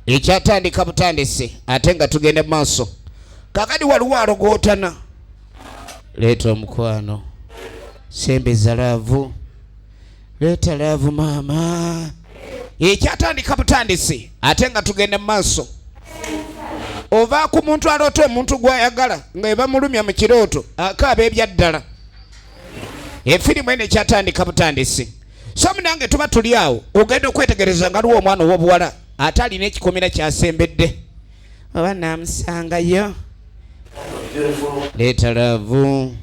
Ekyatandika butandisi ate nga tugenda maaso. Kakati waliwo alogootana. Leeta omukwano. Sembeza laavu. Leeta laavu maama. Ekyatandika butandisi ate nga tugenda maaso. Ova ku muntu aloota omuntu gw'ayagala nga eba mulumya mu kirooto akaaba ebyaddala. Efirimu eno ekyatandika butandisi. So munange tuba tuli awo ogenda okwetegereza nga aliwo omwana ow'obuwala ate alina ekikomera kyasembedde. Oba naamusangayo. Leeta laavu.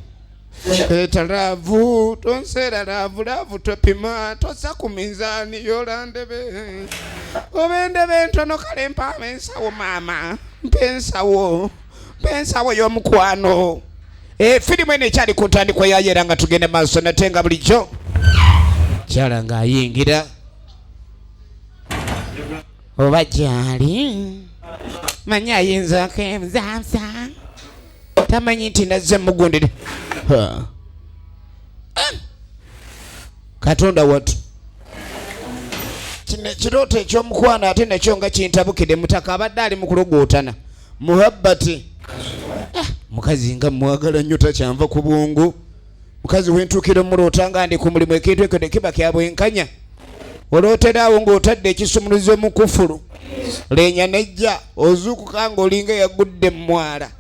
Leeta laavu. Tonseera laavu. Laavu topima. Tossa ku minzaani yola ndebe. Oba endebe entono kale mpaama ensawo maama. Mpensawo. Mpensawo y'omukwano. Firimu eno ekyali ku ntandikwa yaayo era nga tugenda maaso nate nga bulijjo. Kyala ng'ayingira. Oba gyali. Manyi ayinzaako ebuzabuza. Tamanyi nti nazze mugundire. Katonda wattu. Kino ekirooto eky'omukwano ate nakyo nga kintabukidde mutaka abadde ali mu kulogootana. Muhabbati. Mukazi nga mwagala nnyo takyanva ku bwongo. Mukazi wentuukira muloota nga ndi ku mulimu ekintu ekyo kiba kya bwenkanya. Olooteraawo ng'otadde ekisumuluzo mu kufulu. Leenya nejja ozuukuka ng'olinga yagudde mu mwala.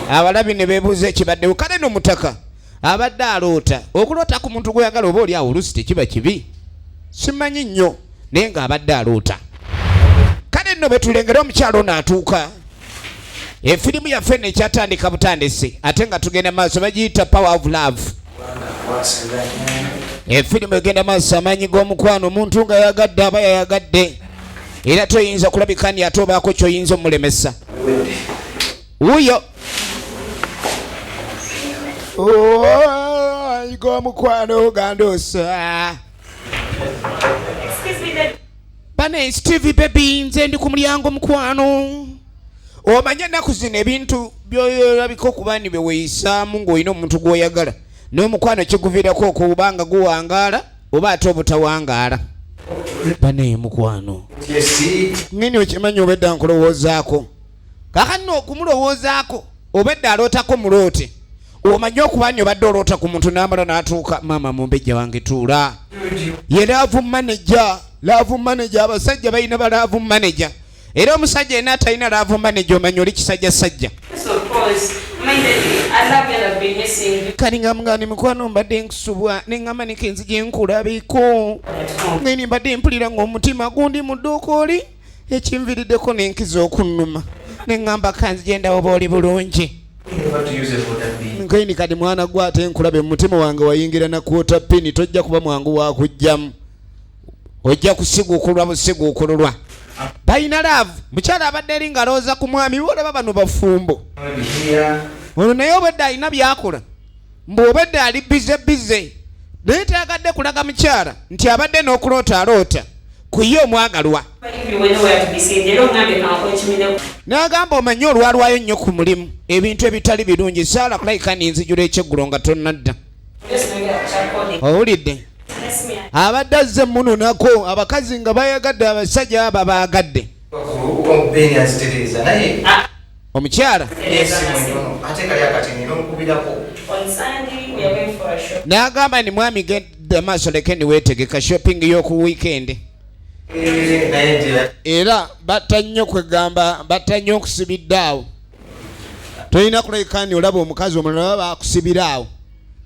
Abalabi ne beebuuza ekibaddewo. Kale no mutaka abadde aloota. Okuloota ku muntu gw'oyagala oba oli awo oluusi tekiba kibi. Simanyi nnyo naye ng'abadde aloota. Kale nno betulengera omukyalo n'atuuka. Efirimu yaffe eno ekyatandika butandisi ate nga tugenda maaso bagiyita Power of Love. Efirimu egenda maaso amaanyi g'omukwano omuntu nga yayagadde aba yayagadde era toyinza kulabika ni ate obaako ky'oyinza omulemesa. Wuyo g'omukwano gandoosa. Bane Stevie baby nze ndi ku mulyango mukwano. Omanye ennaku zino ebintu by'olabika okuba ni beweeyisaamu ng'olina omuntu gw'oyagala n'omukwano kiguviirako okuba nga guwangaala oba ate obutawangaala. Bane mukwano ngeni okimanyi obedda nkulowoozaako. Kakano okumulowoozaako obedda alootako muloote. Omanyi okuba nyo obadde oloota ku muntu n'amala n'atuuka maama mumbejja wange tuula. Ye laavu manager. Laavu manager abasajja balina ba laavu manager. Era omusajja yena atalina laavu manager omanyi oli kisajja sajja. Kalinga mugani mukwano mbadde nkusubwa neŋŋamba nekenzije nkulabiko. Ngeni mbadde mpulira ng'omutima gundi mu dduuka oli ekinviriddeko n'enkiza okunnuma. Neŋŋamba kanzigenda oba oli bulungi. Ngeni kati mwana gwe ate nkulabe mu mutima wange wayingira na kwota pini tojja kuba mwangu wa kujjamu. Ojja kusiguukulwa busiguukululwa. Balina laavu. Mukyala abadde eri ng'alowooza ku mwami olaba bano bafumbo. Ono naye obadde alina byakola. Mbw'obadde ali bize. Naye tayagadde kulaga mukyala nti abadde n'okuloota aloota. Ku ye omwagalwa. N'agamba omanye olwalwayo nnyo ku mulimu. Ebintu ebitali birungi saala kulayika ninzijula ekyeggulo nga tonnadda. Owulidde? Abadde azze munonako abakazi nga bayagadde abasajja aba baagadde. Omukyala n'agamba ni mwami genda maaso leke niweetegeka shopping y'oku weekend. Era batta nnyo kwegamba batta nnyo okusibidde awo. Tolina kulabika ni olaba omukazi omulala baakusibira awo.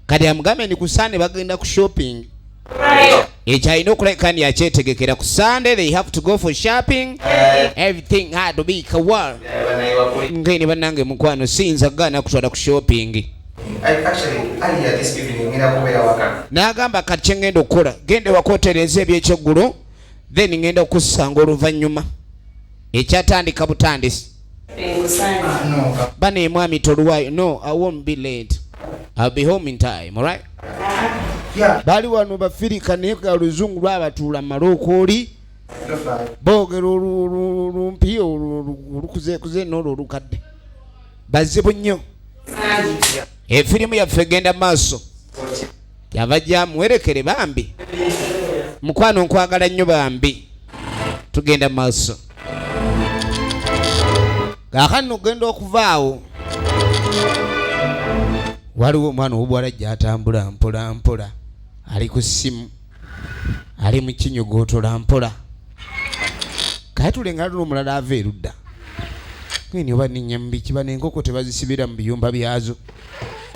Kati amugambe ni ku Sunday bagenda ku shopping. Ekyalina okulabika ni akyetegekera ku Sunday they have to go for shopping. Everything had to be kawal. Ngeni bannange mukwano siyinza gaana kutwala ku shopping. N'agamba kati kye ngenda okukola genda wakootereza ebyekyeggulu then ngenda okusanga oluvannyuma. Ekyatandika butandisi. Bane mwami toluwayo. No, I won't be late. I'll be home in time, all right? Bali wano bafirika naye ga luzungu lwabatuula malokooli. Boogera olumpi olukuzeekuze n'olwo olukadde. Bazibu nnyo. Efirimu yaffe egenda maaso. Yabajja muwerekere bambi. Mukwano nkwagala nnyo bambi. Tugenda maaso. kakano genda okuvaawo waliwo omwana ow'obuwala gy'atambula mpola mpola ali ku ssimu ali mu kinyogootola mpola kale tulenga lula omulala ava erudda ngeni oba nenyambi kiba n'enkoko tebazisibira mu biyumba byazo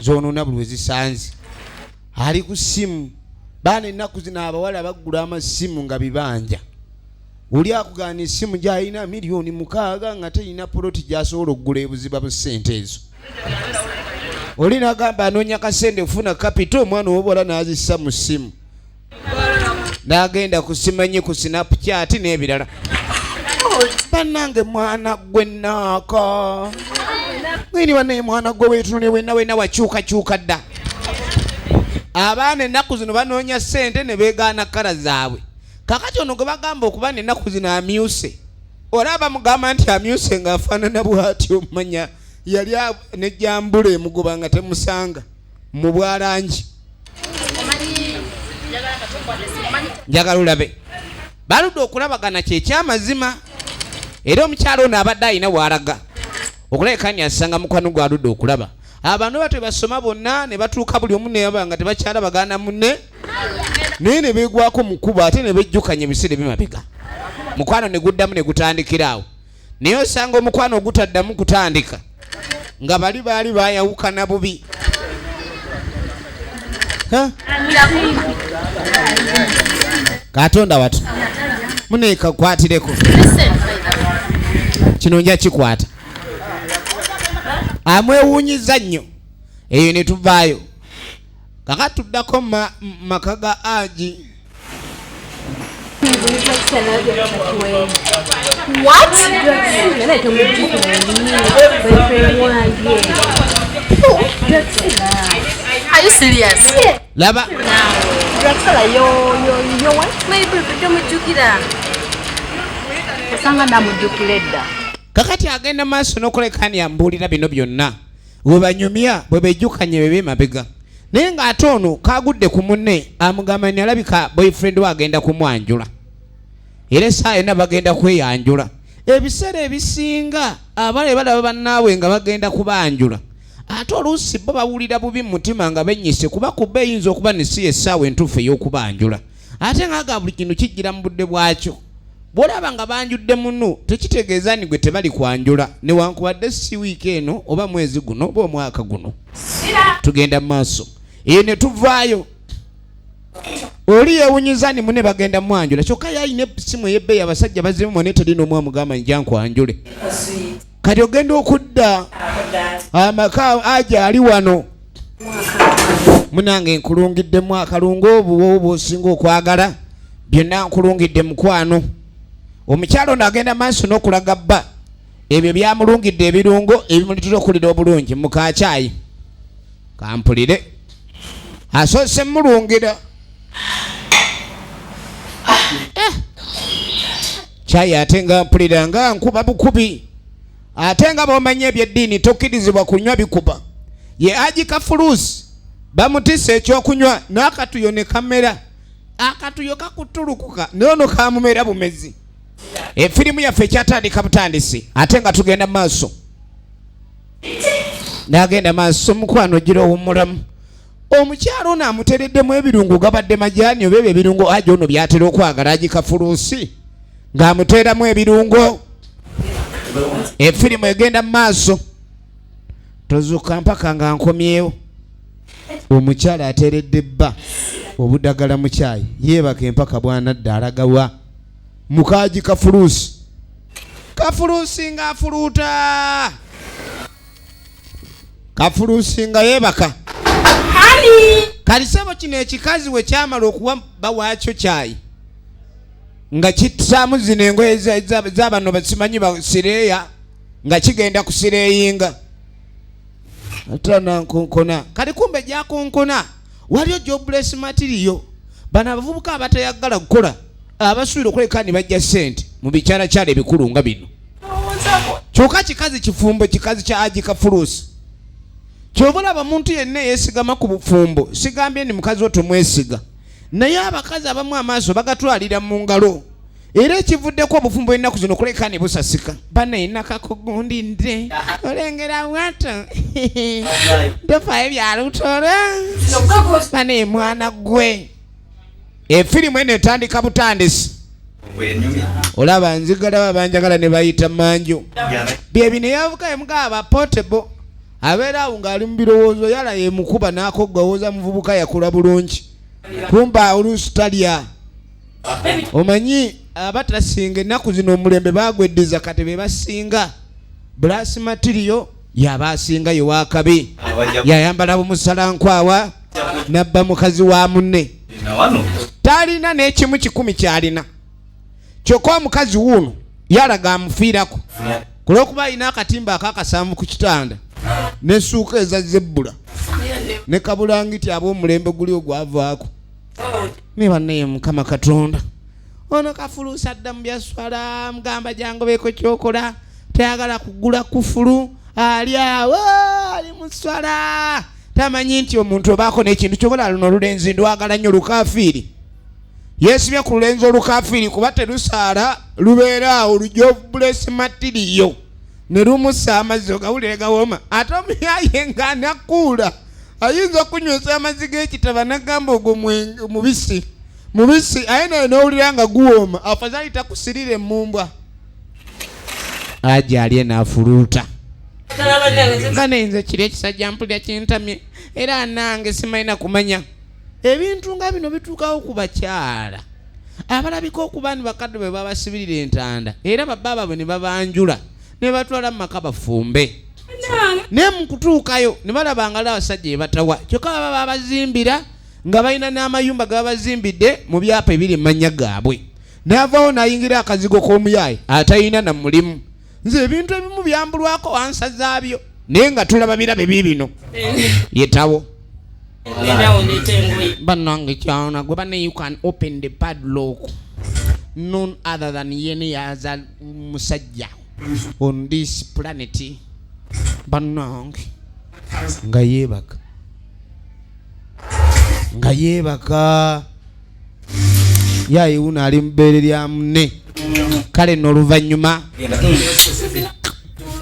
zoonoona buli we zisanze ali ku ssimu baana ennaku zino abawala baggula amasimu nga bibanja oli akugaana essimu gy'alina miliyoni 6 nga terina poloti gy'asobola okugula ebuziba bu ssente ezo oli n'agamba anoonya kasente kufuna kapito omwana ow'obuwala n'azissa mu ssimu n'agenda kusimanye ku Snapchat n'ebirala bannange mwana gwe naaka ngeni banaye mwana gwe weetunule wenna wakyukakyuka dda abaana ennaku zino banoonya ssente ne beegaana kkala zaabwe kakati ono gwe bagamba okuba n'ennaku zino amyuse olaba mugamba nti amyuse ng'afaanana bw'ati omumanya yali nejjambula emugoba nga temusanga mu bwalangi njagala olabe baludde okulabagana kyekyamazima era omukyalo ono abadde alina w'alaga okulabekani asanga mukwano gwaludde okulaba abantu batwe basoma bonna ne batuuka buli omu neyaba nga tebakyalabagana munne naye ne beegwako mu kkubo ate ne bejjukanya ebiseera bimabega mukwano ne guddamu ne gutandikiraawo naye osanga omukwano ogutaddamu kutandika nga bali baali bayawukana bubi katonda watu muneekakwatireko kino nja kikwata amwewuunyiza nnyo eyo ne tuvaayo kaka tuddako maka ga Aji Are you serious? laba kakati agenda maaso n'okulekani yambuulira bino byonna bwe banyumya bwe bejjukanye bebe mabega naye ng'ate ono kagudde ku munne amugamba ni alabika boyfriend we agenda kumwanjula era essaawa yonna bagenda kweyanjula ebiseera ebisinga abale balaba bannaabwe nga bagenda kubanjula ate oluusi bo bawulira bubi mu mutima nga bennyise kuba kuba eyinza okuba ne si essaawa entuufu ey'okubanjula ate ng'aga buli kintu kijjira mu budde bwakyo bw'olaba nga banjudde munno tekitegeeza ni gwe tebali kwanjula newankubadde si wiiki eno oba mwezi guno oba omwaka guno tugenda mu maaso eyo ne tuvaayo oli yeewunyiza ni mune bagenda mwanjula kyokka yalina essimu ey'ebbeeyi abasajja bazimu ne terina omu amugamba nja nkwanjule kati ogenda okudda amaka Aja ali wano munange nkulungiddemu akalungu obuwo bw'osinga okwagala byonna nkulungidde mukwano omukyalo ono agenda maaso n'okulaga bba ebyo byamulungidde ebirungo ebimulitira okulira obulungi mukacaayi kampulire asoose mulungira caayi ate nga mpulira nga nkuba bukubi ate nga b'omanya ebyeddiini tokkirizibwa kunywa bikuba ye Aji Kafuluusi bamutisa ekyokunywa n'akatuyo ne kamera akatuyo kakutulukuka nono kamumera bumezi efirimu yaffe ekyatandika butandisi ate nga tugenda maaso n'agenda maaso mukwano gira ow'omulamu omukyalo ono amutereddemu ebirungo gabadde majaani oba ebyo ebirungo Aja ono byatera okwagala Aji Kafuluusi ng'amuteeramu ebirungo efirimu egenda mu maaso tozuuka mpaka nga nkomyewo omukyala ateredde bba obudagala mu kyayi yeebaka empaka bwanadda alagawa muka Aji Kafuluusi Kafuluusi ng'afuluuta Kafuluusi nga yeebaka kalisebo kino ekikazi we kyamala okuwa bba waakyo kyayi nga kitaamu zino engoye z'abano basimanyi basireeya nga kigenda kusireeyinga atana nkonkona kali kumbe gyakonkona waliyo jobless material bano abavubuka abatayagala kukola abasuubira okuleka ni bajja ssente mu bikyalakyala ebikulu nga bino kyokka kikazi kifumbo kikazi kya Aji Kafuluusi kyova olaba muntu yenna yeesigama ku bufumbo sigambye ni mukazi wo tomwesiga naye abakazi abamu amaaso bagatwalira mu ngalo era ekivuddeko obufumbo ennaku zino kuleka ne busasika bana enakakugundidde olengera bwato tofaayo byalutola bana emwana gwe efirimu eno etandika butandisi olaba nzigala babanjagala ne bayita manju byebino yavuka emugaba portable abeera awo ng'ali mu birowoozo yala yemukuba n'akoggawoza muvubuka yakula bulungi kumba oluusi talya omanyi abatasinga ennaku zino omulembe bagweddeza kati be basinga brass material yaba asinga ye wakabi yayambala bumusalankwawa nabba mukazi wa munne talina n'ekimu 10 kyalina kyokka omukazi wuuno yalaga amufiirako kulwokuba alina akatimba akakasanvu ku kitanda n'essuuka eza zebbula ne kabulangiti ab'omulembe guli ogwavaako ne bannaye Mukama Katonda ono kafuluusa adda mu byaswala mugamba jangobeeko kyokola tayagala kugula kufulu ali awo ali mu swala tamanyi nti omuntu obaako n'ekintu kyobola luno olulenzi ndwagala nnyo lukafiiri yeesibye ku lulenzi olukafiiri kuba terusaala lubeera awo lujovubulesi matiriyo ne lumusa amazzi ogawulire gawooma ate omuyaye ng'anakuula ayinza okunywesa amazzi g'ekitaba nagamba ogwo mubisi aye naye n'owulira nga guwooma afadhali takusirira emumbwa aja alye n'afuluuta nga nenze kiri ekisajja mpulira kintamye era nange simalina kumanya ebintu nga bino bituukawo ku bakyala abalabika okuba ni bakadde bwe babasibirira entanda era babba bwe ne babanjula ne batwala mu maka bafumbe naye mu kutuukayo ne balabanga abasajja ebatawa kyokka baba babazimbira nga balina n'amayumba ge babazimbidde mu byapa ebiri mannya gaabwe n'avaawo n'ayingira akazigo k'omuyaye atalina na mulimu nze ebintu ebimu byambulwako wansa zaabyo naye nga tulaba birabe bibino yetawo bannange kyana gwe banne you can open the padlock none other than yene yaza musajja on this planet bannange nga yeebaka yaye wuno ali mubeere lya munne kale n'oluvannyuma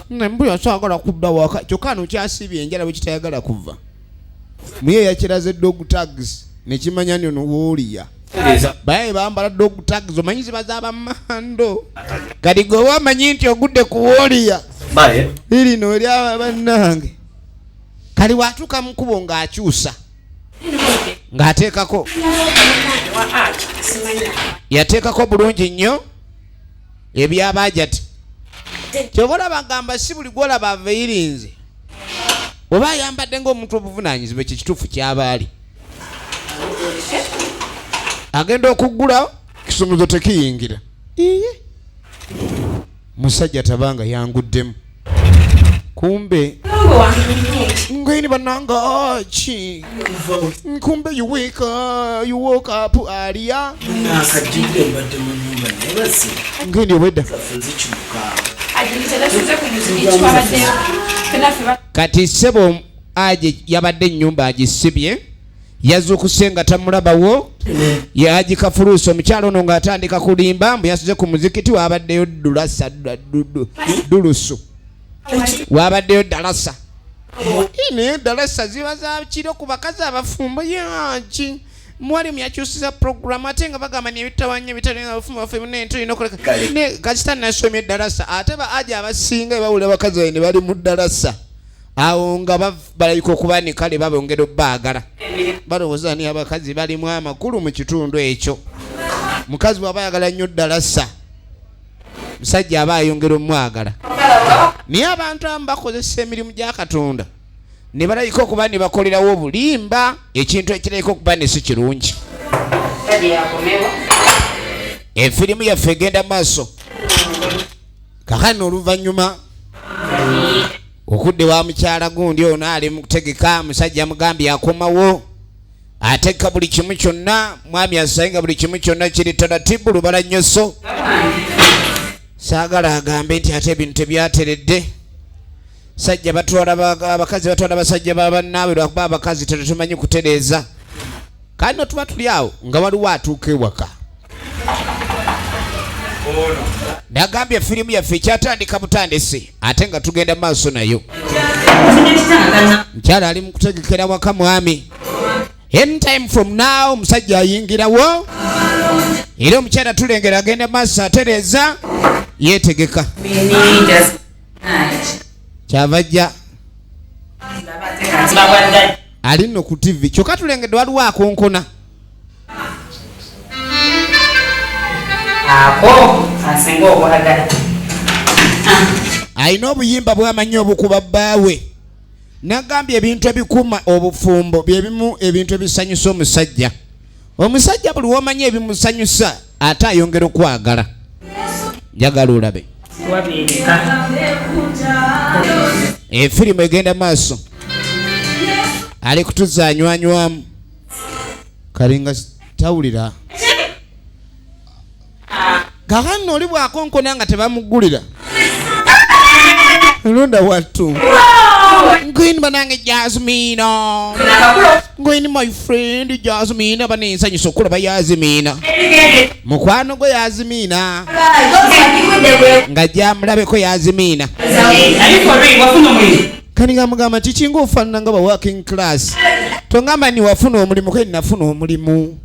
nembu yasaagala kudda waka kyokka nokyasibye enjala bwe kitayagala kuva muye yakiraze dog tags nekimanya nti ono wooliya baye bambala dog tags omanyi zibaza abamando kati gwe wamanyi nti ogudde ku wooliya lirino eryaba bannange kali watuuka mukubo ng'akyusa ng'ateekako yateekako bulungi nnyo ebyabajati kyobola bagamba si buli gwolaba aveirinze oba ayambadde ng'omuntu obuvunanyizibwa ekyo kituufu kyabaali agenda okuggulawo kisumuzo tekiyingira iye musajja tabanga yanguddemu kumbe ngeni bananga chi kumbe you woke up alia nakajibwe mbadde mu nyumba naye basi ngeni obwedda kati sebo aje yabadde ennyumba agisibye yazuukuse nga tamulabawo yagikafuluusa omukyalo ono ng'atandika kulimba mbu yasuze ku muzikiti wabaddeyo dulusu wabaddeyo dalasa naye dalasa ziba za kiro ku bakazi abafumbo yaki mwalimu yakyusiza programu ate nga bagamba nebitawanya ebitalinga abafumbo baffe munentulina okuleka kasita nasomye edalasa ate aja abasinga bawula bakazi baine bali mu dalasa awo nga balayika okuba ni kale babongera obbaagala balowooza ni abakazi balimu amakulu mu kitundu ekyo mukazi bw'aba ayagala nnyo dalasa musajja aba ayongera omwagala naye abantu abamu bakozesa emirimu gya Katonda ne balayika okuba ne bakolerawo obulimba ekintu ekirayika okuba ne si kirungi efirimu yaffe egenda maaso kakani oluvannyuma okudde wa mukyala gundi ono ali mu kutegeka musajja mugambye akomawo ategeka buli kimu kyonna mwami asayinga buli kimu kyonna kiri taratibu lubala nnyoso saagala agambe nti ate ebintu tebyateredde sajja batwala abakazi batwala basajja babannaabwe lwakuba abakazi tetumanyi kutereeza kandi no tuba tuli awo nga waliwo atuuka ewaka nagambye firimu yaffe kyatandika butandisi ate nga tugenda maaso nayo. Mukyala ali mu kutegekera waka mwami. Anytime from now omusajja ayingirawo era omukyala tulengera agenda maaso atereeza yeetegeka kyavajja ali nno ku TV kyokka tulengedde waliwo akonkona ako asinga okwagala alina obuyimba bw'amanyi obukuba bbaawe. Nagambye ebintu ebikuuma obufumbo byebimu ebintu ebisanyusa omusajja. Omusajja buli w'omanyi ebimusanyusa ate ayongera okwagala. Njagala olabe efirimu egenda maaso. Ali kutuzaanywanywamu kalinga tawulira kakano oli bwakonkona nga tebamugulira londa wattu ngwini banange Jasmina ngwini my friend Jasmina banensanyusa okulaba Yazimina mukwano gwe Yazimina nga jamulabeko Yazimina kani gamugamba kikinga ofaanana nga ba working class tongamba ni wafuna omulimu kwe nafuna omulimu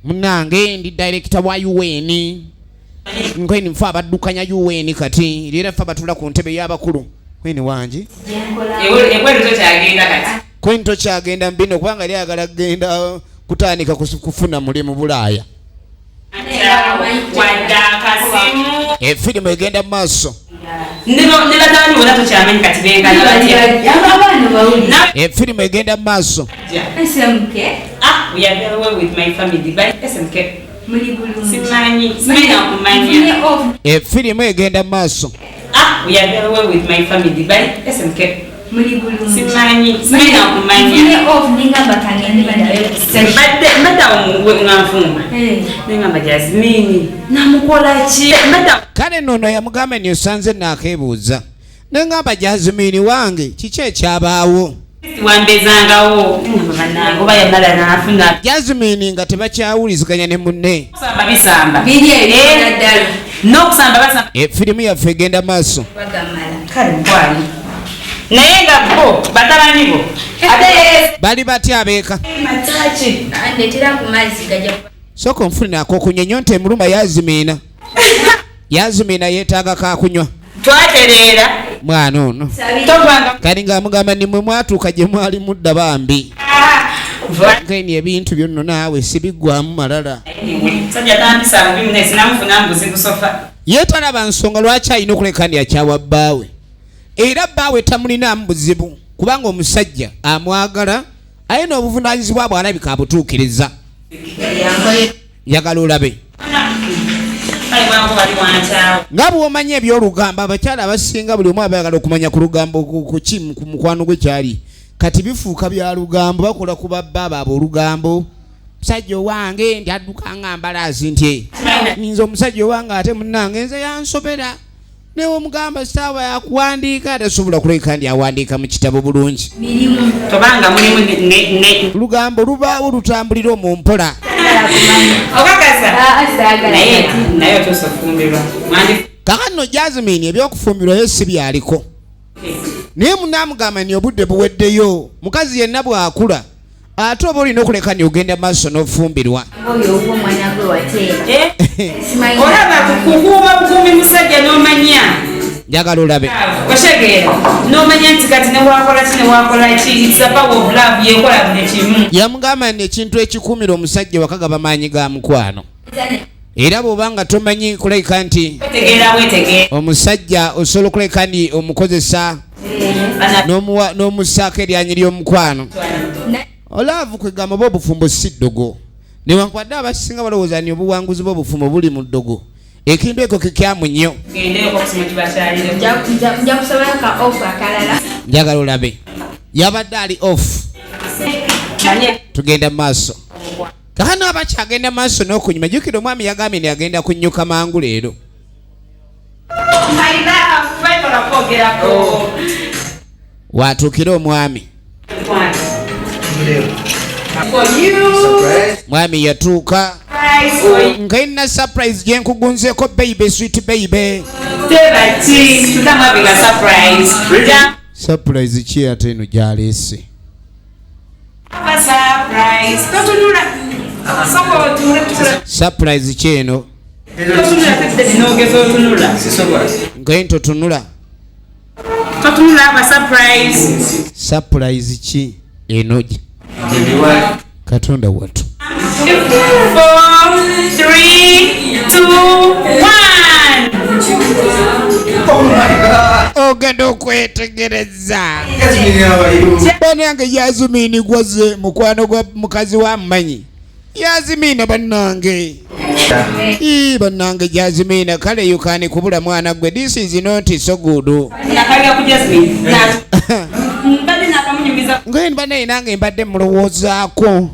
munange ndi director wa UN nkweni nfa abaddukanya UN kati leero ffe abatula ku ntebe y'abakulu kweni wangi kweni tokyagenda mbino kubanga lyagala kugenda kutandika kufuna mulimu Bulaaya efirimu egenda mu maaso. Efirimu egenda mu maaso. Efirimu egenda mu maaso. Kale nono yamugamba ni osanze nakebuuza nengamba Jasmine wange kiki ekyabaawo Jasmine nga tebakyawuliziganya ne munne efirimu yaffe egenda maaso. naye nga bo batabani bo bali batya abeeka soko nfune akokunyonyo nte muluma Yazimina Yazimina yeetaaga kakunywa twatereera mwana ono kali ng'amugamba nimwe mwatuuka gye mwali mudda bambi ngeni ebintu byonno naawe sibiggwamu malala yeetalaba nsonga lwaki alina okulekani akyawa bbaawe era bbaawe tamulinamu buzibu kubanga omusajja amwagala ayina obuvunaanyizibwa bw'alabika abutuukiriza. Njagala olabe nga bw'omanyi eby'olugambo abakyala abasinga buli omu abayagala okumanya ku lugambo ku mukwano gwe kyali kati bifuuka bya lugambo bakola ku babba baabwe olugambo. Musajja owange ndi adduka nga mbalaazi ntye nze omusajja owange ate munnange nze yansobera newe omugamba sitaawa yakuwandiika tasobola kuleka ndi awandiika mu kitabo bulungi tobanga mulimu lugambo lubaawo lutambulira mu mpola naye tosofumbirwa kakano Jasmine ebyokufumbirwa yo si byaliko naye munaamugamba ni obudde buweddeyo mukazi yenna bw'akula ate oba olina okuleka ni ogenda maaso n'ofumbirwa olaba kukuuma bukuumi musajja n'omanya njagala olabe oshegeera n'omanya nti kati newakola ki it's a power of love yekola buli kimu yamugamba nti ekintu ekikuumira omusajja waka gaba maanyi ga mukwano era bw'obanga tomanyi kuleka nti omusajja osobola okuleka ndi omukozesa n'omussaako eryanyi ly'omukwano olaavu kwegamba oba obufumbo si ddogo newankwadde abasinga balowooza ni obuwanguzi bw'obufumbo buli mu ddogo ekintu ekyo kikyamu nnyo njagala olabe yabadde ali off tugenda maaso kakano abakyagenda maaso n'okunyuma jjukira omwami yagambye nti kunnyuka mangu leero watuukire omwami mwami yatuuka surprise for you. ngaina surprise gyenkugunzeko baby sweet baby. Tebati, today I'm having a surprise. Yeah. Surprise ki ate eno gyaleese? Have a surprise. Totunula. Soko tunula. Surprise ki eno? Totunula tete dinogezo tunula. Ngainto tunula. Totunula have a surprise. Surprise ki eno? Katonda watu. 4, 3, 2, 1. Ogenda okwetegereza. Banange Yazimini gwaze mukwano gwa mukazi wa mmanyi. Yazimina bannange. Bannange Yazimina kale yukani kubula mwana gwe. This is not so good. Nakaga ku Jasmine. Mbadde nakamunyumiza. Ngeni banaye nange mbadde mulowoozaako.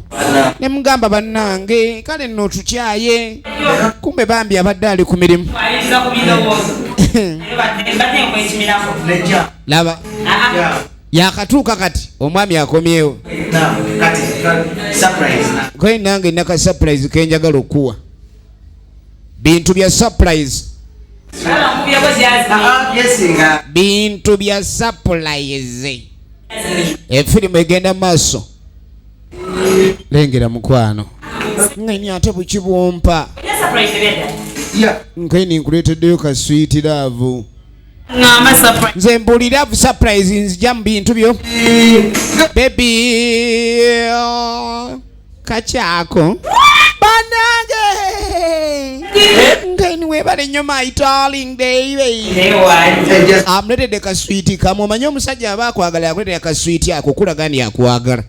Ne mugamba bannange kale nno tukyaye. Kumbe bambi abadde ali ku mirimu. Ayinza ku birowoozo. Mbadde nkwekimirako. Laba. Yakatuuka kati omwami akomyewo. Kati surprise. Ngeni nange naka surprise kenjagala okuwa. Bintu bya surprise. Bintu bya surprise. Efirimu egenda maaso. Lengera mukwano. Ngeni ate bukibwompa. Ngeni nkuleeteddeyo ka sweet love. Nze mbulira surprise nzija mu bintu byo. Baby kakyako. Banange. Ngeni webale nnyo my darling baby. Amletedde ka sweet kamwe omanyi omusajja aba akwagala yakuleetera ka sweet ako kulagani yakwagala.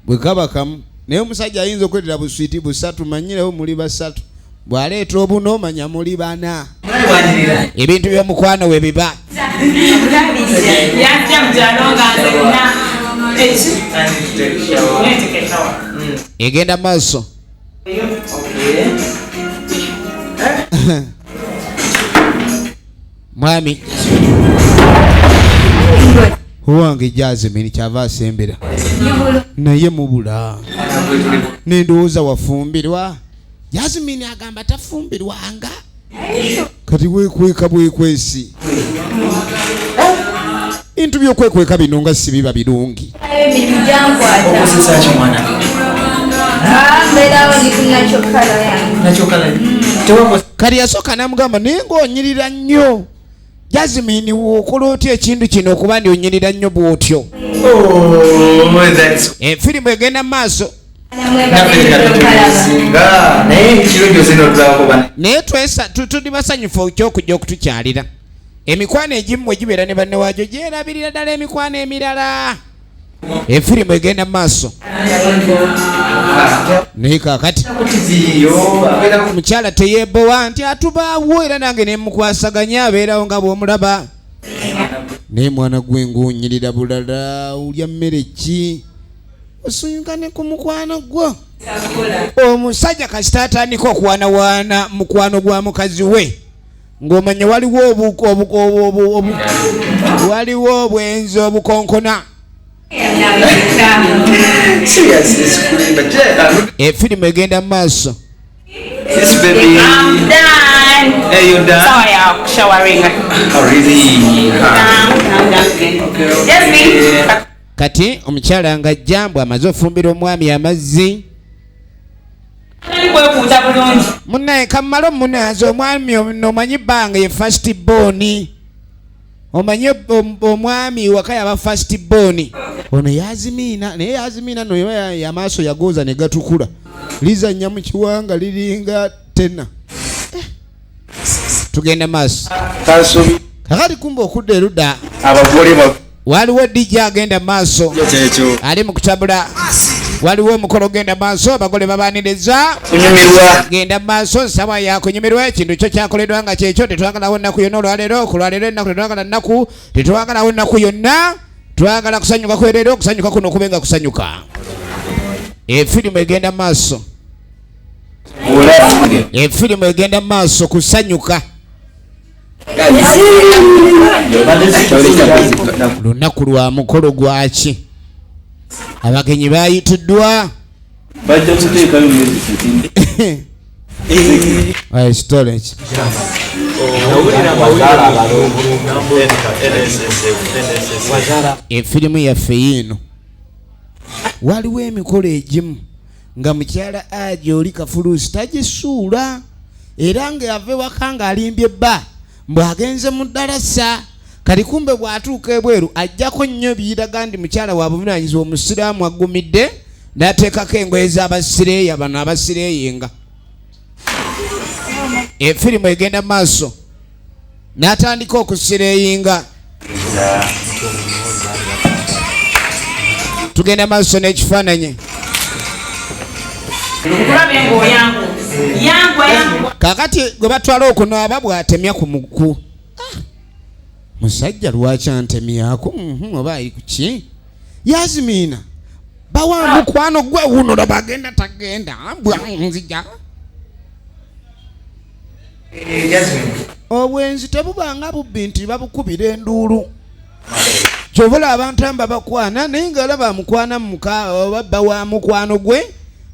Bwe kaba kamu naye omusajja ayinza okuleetera buswiti busatu manyirewo muli basatu. Bwaleeta obuno manya muli bana. Ebintu by'omukwano we biba. Egenda maaso. Mwami owange Jasmine kyava asembera naye mubula nendowooza wafumbirwa. Jasmine agamba tafumbirwanga kati wekweka bwekwesi. Bintu byokwekweka bino nga si biba birungi. Kali yasooka namugamba naye ng'onyirira nnyo. Jasmine wookola otya ekintu kino okuba ndi onyirira nnyo bw'otyo. Firimu egenda mu maaso. Naye tuli basanyufu ekyokujja okutukyalira. Emikwano egimu bwe gibeera ne banne waagyo gyerabirira ddala emikwano emirala. Efirimu egenda mu maaso. Naye kaakati omukyala teyeebowa nti atubaawo era nange ne mukwasaganya abeerawo nga bw'omulaba. Naye mwana gwe ng'onyirira bulala olya mmere ki? Osuyunkane ku mukwano gwo. Omusajja kasita atandika okuwaanawaana mukwano gwa mukazi we ng'omanya waliwo obwenzi obukonkona. Efirimu egenda mu maaso. Kati omukyala nga jambu amaze ofumbira omwami amazzi. Munnaye kamala omunaazi omwami omanyi bbanga ye first born. Omanyi omwami waka yaba first born. Ono Yazimina naye Yazimina no yamaaso yagooza ne gatukula. Lizannya mu kiwanga liringa tena. Tugenda maaso. Kakati kumba okudda erudda. Waliwo DJ agenda maaso. Ali mu kutabula. Waliwo omukolo genda maaso abagole babaniriza. Genda maaso nsaba yakunyumirwa ekintu kyo kyakoleddwa nga kyekyo tetwagalawo ennaku yonna olwaleero kulwaleero ennaku tetwagala nnaku tetwagalawo ennaku yonna twagala kusanyuka kwereero okusanyuka kuno okubenga kusanyuka. Efirimu egenda maaso. Efirimu egenda maaso kusanyuka. Lunaku lwa mukolo gwaki? Abagenyi bayitiddwa bajja kuteekayo muziki storage efirimu yaffe yiino waliwo emikolo egimu nga mukyala aja oli kafuluusi tagisuula era nga yava ewaka ng'alimbye bba mbw'agenze mu ddalasa kati kumbe bw'atuuka ebweru ajjako nnyo biyiraga ndi mukyala wa buvunaanyizibwa omusiraamu agumidde n'ateekako engoye z'abasireeya bano abasireeyenga efirimu egenda maaso n'atandika okusireeyinga tugenda maaso n'ekifaananyi kakati gwe batwala okunaaba bw'atemya ku muku musajja lwaki antemyako oba ali kuki yazimiina bawa mukwano gwe wuno bagenda tagenda nzija obwenzi tebubanga bubbi nti babukubira enduulu kyobula abantu amba bakwana naye nga olaba mukwana muka obabba wa mukwano gwe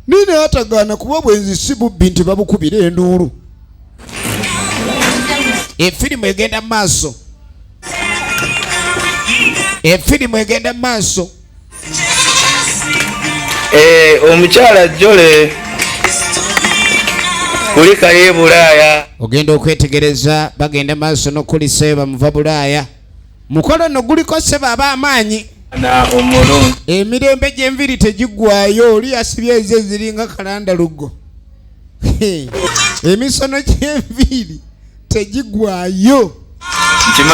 nina atagaana kuba obwenzi si bubbi nti babukubira enduulu efirimu egenda maaso efirimu egenda maaso omukyala Jole kulika ye Bulaaya ogenda okwetegereza bagenda maaso n'okuliseyo bamuva Bulaaya mukolo no guliko seba ab'amaanyi na omulungi emirembe gy'enviri tegiggwayo oli asibye ezo ziringa kalanda lugo emisono gy'enviri tegiggwayo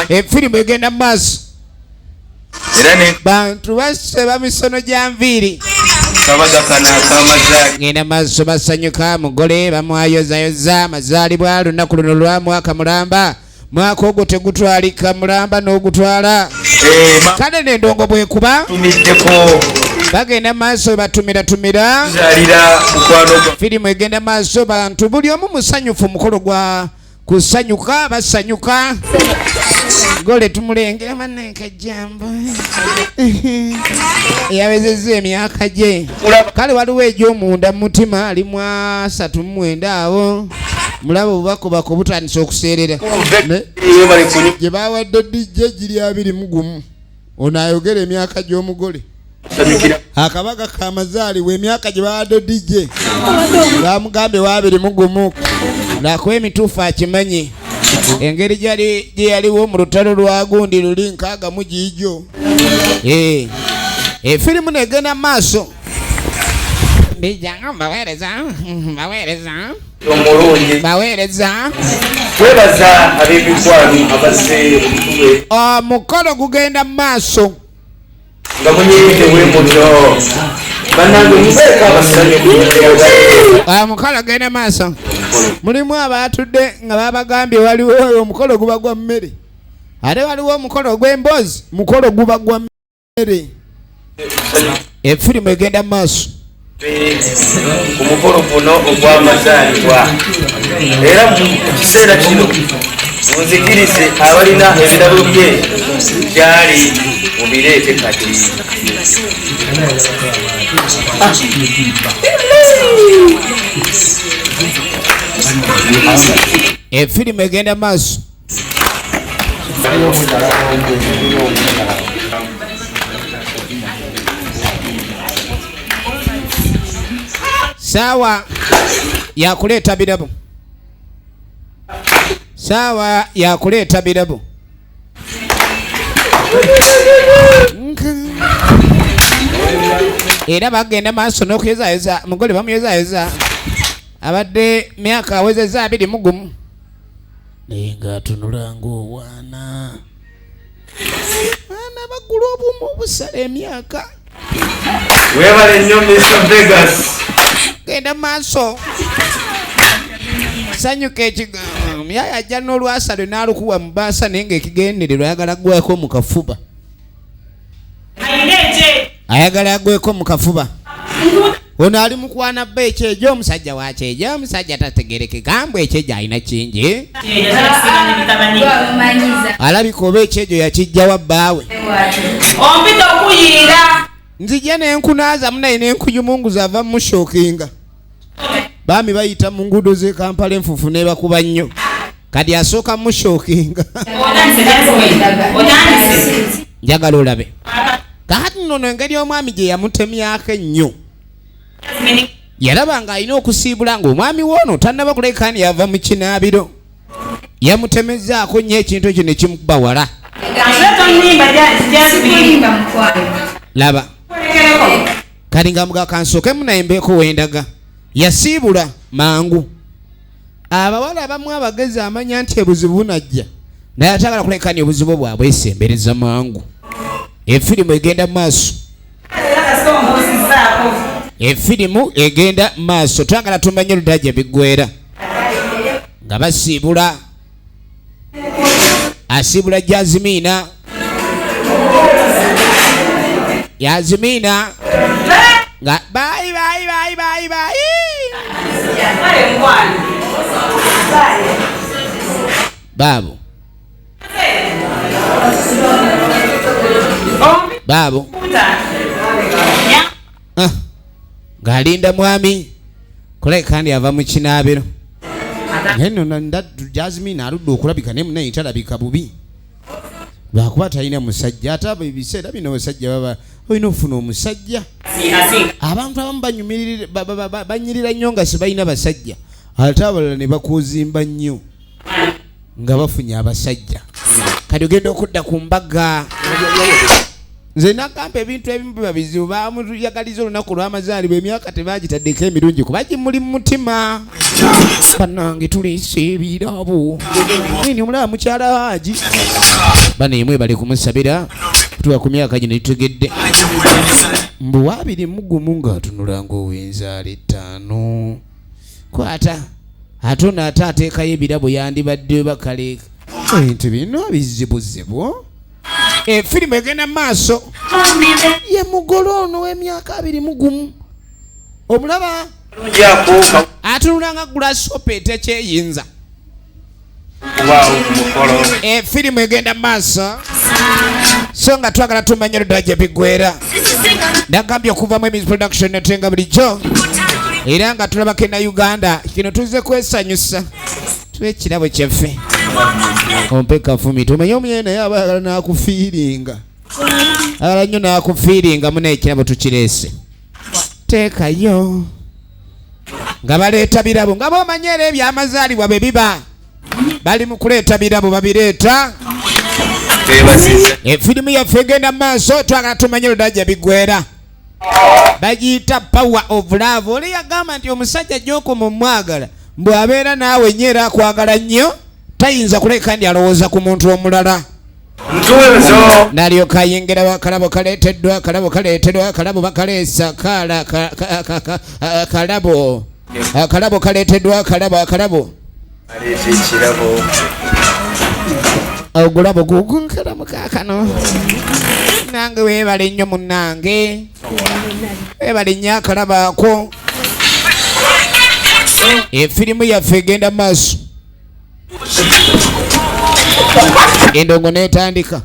efirimu egenda maaso bantu baseba misono gya nviri genda maaso basanyuka mugole bamwayozayoza amazaalibwa lunaku luno lwa mwaka mulamba mwaka ogwo tegutwalika mulamba n'ogutwala kale n'endongo bwekuba bagenda maaso batumira firimu egenda maaso bantu buli omu musanyufu mukolo gwa kusanyuka basanyuka gole tumulengera maneka jambo yawezezza emyaka gye kale waliwo egy'omunda mutima ali mu 39 awo mulaba obubakubako butandisa okuseerera gye bawadde DJ giri 21 ono ayogera emyaka gy'omugole akabaga kamazaalibwa emyaka gye bawadde DJ bamugambye wa 21 nakuba emituufu akimanyi engeri gye yaliwo mu lutalo lwa gundi luli nkaaga mu giijo efirimu negenda maaso baweereza twebaza ab'emikwano abazze omukolo gugenda maaso nga munyimide wemuto banange mubeeka abasanyu omukolo gugenda maaso mulimu abatudde nga babagambye waliwo omukolo guba gwa mmere ate waliwo omukolo gw'emboozi mukolo guba gwa mmere efirimu egenda maaso ku mukolo guno ogw'amazaalibwa era mu kiseera kino munzikirize abalina ebirabo bye byali mubireete kati efirimu egenda maaso saawa yakuleeta birabo saawa yakuleeta birabo era bagenda maaso n'okuyozayoza mugole bamuyozayoza abadde myaka awezeza 21 naye ng'atunula ng'obwana baana bagula obumu obusala emyaka webale nnyo Mr. Vegas genda maaso sanyuka ekigambo myaya ajja n'olwasalo n'alukuwa mu baasa naye ng'ekigendererwa ayagala gweko mu kafuba ayagala agweko mu kafuba ono ali mukwana bba ekyejo omusajja wakyejo omusajja tategereke gambwa ekyejo alina kingi alabika oba ekyejo yakijjawa bbaawe ompita okuyirira nzija nenkunaza munaye nenkuyumungu zava mushokinga bami bayita mu nguudo ze Kampala enfufu nebakuba nnyo kati asooka mushokinga njagala olabe kakati nono engeri omwami gye yamutemyako ennyo yalaba ng'alina okusiibula ng'omwami woono tannaba kulekaani yava mu kinaabiro yamutemezaako nnyo ekintu ekyo ne kimukuba wala laba kati nga mga kansookemu naye mbeeko wendaga yasiibula mangu abawala abamu abagezi amanya nti ebuzibu bunajja naye atagala kulekaani obuzibu bwabwe esembereza mangu efirimu egenda maaso efirimu egenda maaso twagala tumanye oludajja biggwera nga basiibula asiibula Jazimina Yazimina nga bayi babu babu ng'alinda mwami kulekandi ava mu kinaabiro neno ndaddu Jazimina aludde okulabika ne munaye talabika bubi lwakuba talina musajja ate abo ebiseera bino abasajja baba olina ofuna omusajja abantu abamu banyirira nnyo nga sibalina basajja ate abalala ne bakuzimba nnyo nga bafunye abasajja kati ogenda okudda ku mbaga nze nakampa ebintu ebimu biba bizibu bamuyagaliza olunaku lw'amazaalibwa emyaka tebagitaddeko emirungi kuba gimuli mu mutima bannange tuleese ebirabo nini omulaba mukyala Haji bano yemwe bali kumusabira tuba ku myaka gino gitegedde mbu wabiri mugumu ng'atunula ng'ow'enzaala 5 kwata ate ono ate ateekayo ebirabo yandibadde bakale ebintu bino bizibuzibu efirimu egenda maaso ye mugole ono w'emyaka 21 omulaba atunula nga gulasopa etekyeyinza efirimu egenda maaso so nga twagala tumanye oludajja biggwera nagambye okuva mu Emiz Production netenga bulijjo era nga tulabako na Uganda kino tuze kwesanyusa tuwe ekirabo kyaffe ompe kafumi tumenye omuye naye aba ayagala n'akufiiringa ayagala nnyo n'akufiiringa muna ekirabo tukireese teekayo nga baleeta birabo nga bomanye era ebyamazaalibwa bwe biba bali mu kuleeta birabo babireeta efirimu yaffe egenda mu maaso twagala tumanye oludajja biggwera bagiyita Power of Love oli yagamba nti omusajja gy'okoma omwagala bw'abeera naawe nnyo era akwagala nnyo tayinza kuleka ndi alowooza ku muntu omulala nalyoka ayingira akalabo kaleeteddwa akalabo bakaleesa akalabo kaleeteddwa akalabo ogulabo gugunkalamu kaakano nange weebale nnyo munnange weebale nnyo akalabo ako efirimu yaffe egenda maaso endongo netandika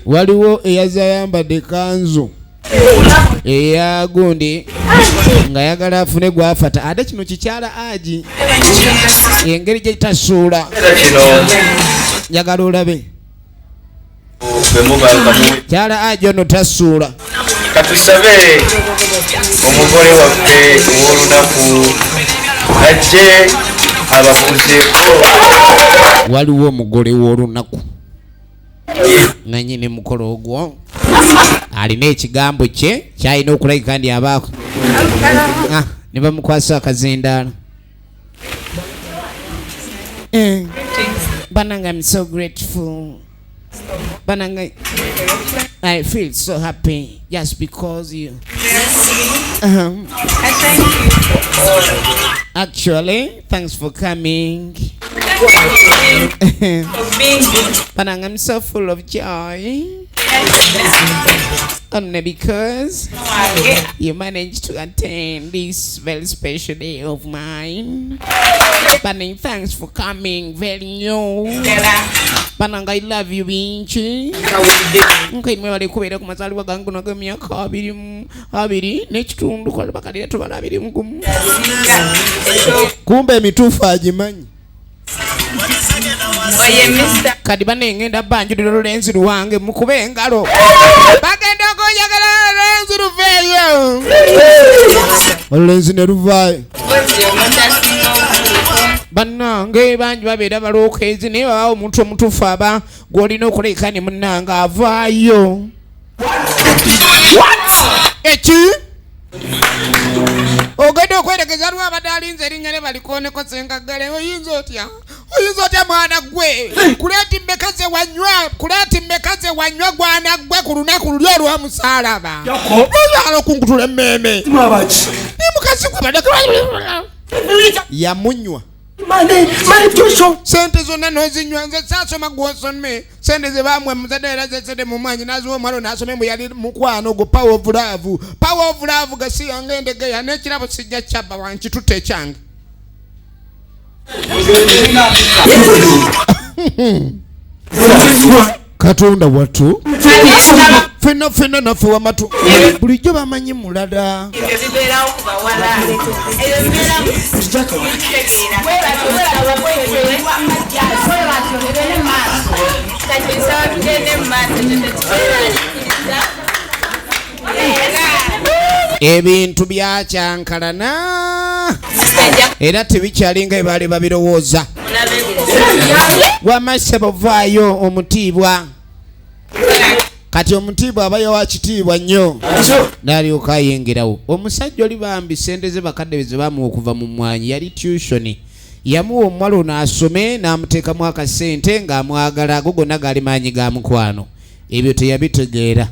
waliwo eyaza ayambadde kanzu eya gundi nga yagala afune gwafata ate kino kikyala Haji engeri gye tasuula njagala olabe kyala Haji ono tasuula katusabe omugole waffe ow'olunaku ajje abakuzeeko waliwo omugole w'olunaku nanyini mukolo ogwo alina ekigambo kye kyalina okulabika ndi abaako ne bamukwasa akazindaala bananga I'm so grateful bananga I feel so happy just because you actually thanks for coming bananga I'm so full of joy Only because you managed to attend this very special day of mine. Banning, thanks for coming. Very new. Banang, I love you, Vinci. Okay, me wale kubera ku mazaliwa gangu naga myaka abiri n'ekitundu kwa bakalira tubala abiri mugumu. Kumbe mitufu agimanyi. Kadi bane ngenda banjuliro lenzi ruwange mukube engalo. Bagenda okuyagala lenzi ruveyo. Lenzi ne ruvayo. Bannange banji babeera balokezi naye babawo omuntu omutuufu aba gw'olina okuleka ne munnanga avaayo. Eki ogenda okweregeza lwa abadde alinze erinnya ne balikooneko sengaggale. Oyinza otya mwana gwe kuleeti mmekaze wanywa gwana gwe ku lunaku luli olw'omusaalaba lwala okunkutula emmeeme ni mukazi gwe badde yamunywa sente zonna nozinywa. Nze saasoma gw'osome sente ze bamwe muzadde era zesede mu mwanyi naziwa omwalo n'asome mwe yali mukwano go power of love gasiyange endegeya n'ekirabo sijja kyabba wankitutte ekyange. Katonda watu fena naffe wamatu bulijjo bamanyi mulala. Ebintu byakyankalana era tebikyalinga ebaali babirowooza. Wamassebo vaayo omutiibwa. Kati omutiibwa aba yawa kitiibwa nnyo n'alyoka ayingirawo. Omusajja oli bambi sente ze bakadde ze bamuwa okuva mu mwanyi yali tuition. Yamuwa omuwala ono asome n'amuteekamu akasente ng'amwagala ago gonna gaali maanyi ga mukwano. Ebyo teyabitegeera.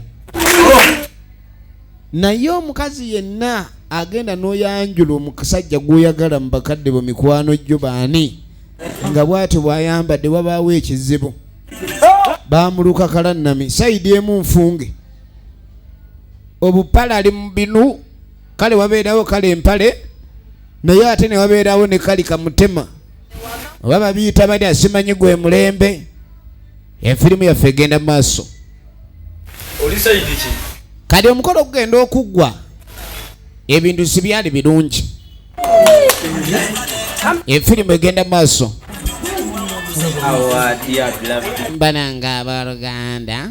Naye omukazi yenna agenda n'oyanjula omusajja gw'oyagala mu bakadde bo mikwano gyo baani nga bw'atyo bw'ayambadde wabaawo ekizibu. Bamuluka kalannami sayidi emu nfunge obupale ali mu binu kale wabeerawo kale empale naye ate ne wabeerawo ne kali kamutema oba babiyita bali asimanyi gwe mulembe. Efirimu yaffe egenda mu maaso. Kati omukolo okugenda okuggwa ebintu si byali birungi. Efirimu egenda mu maaso. Bananga abaluganda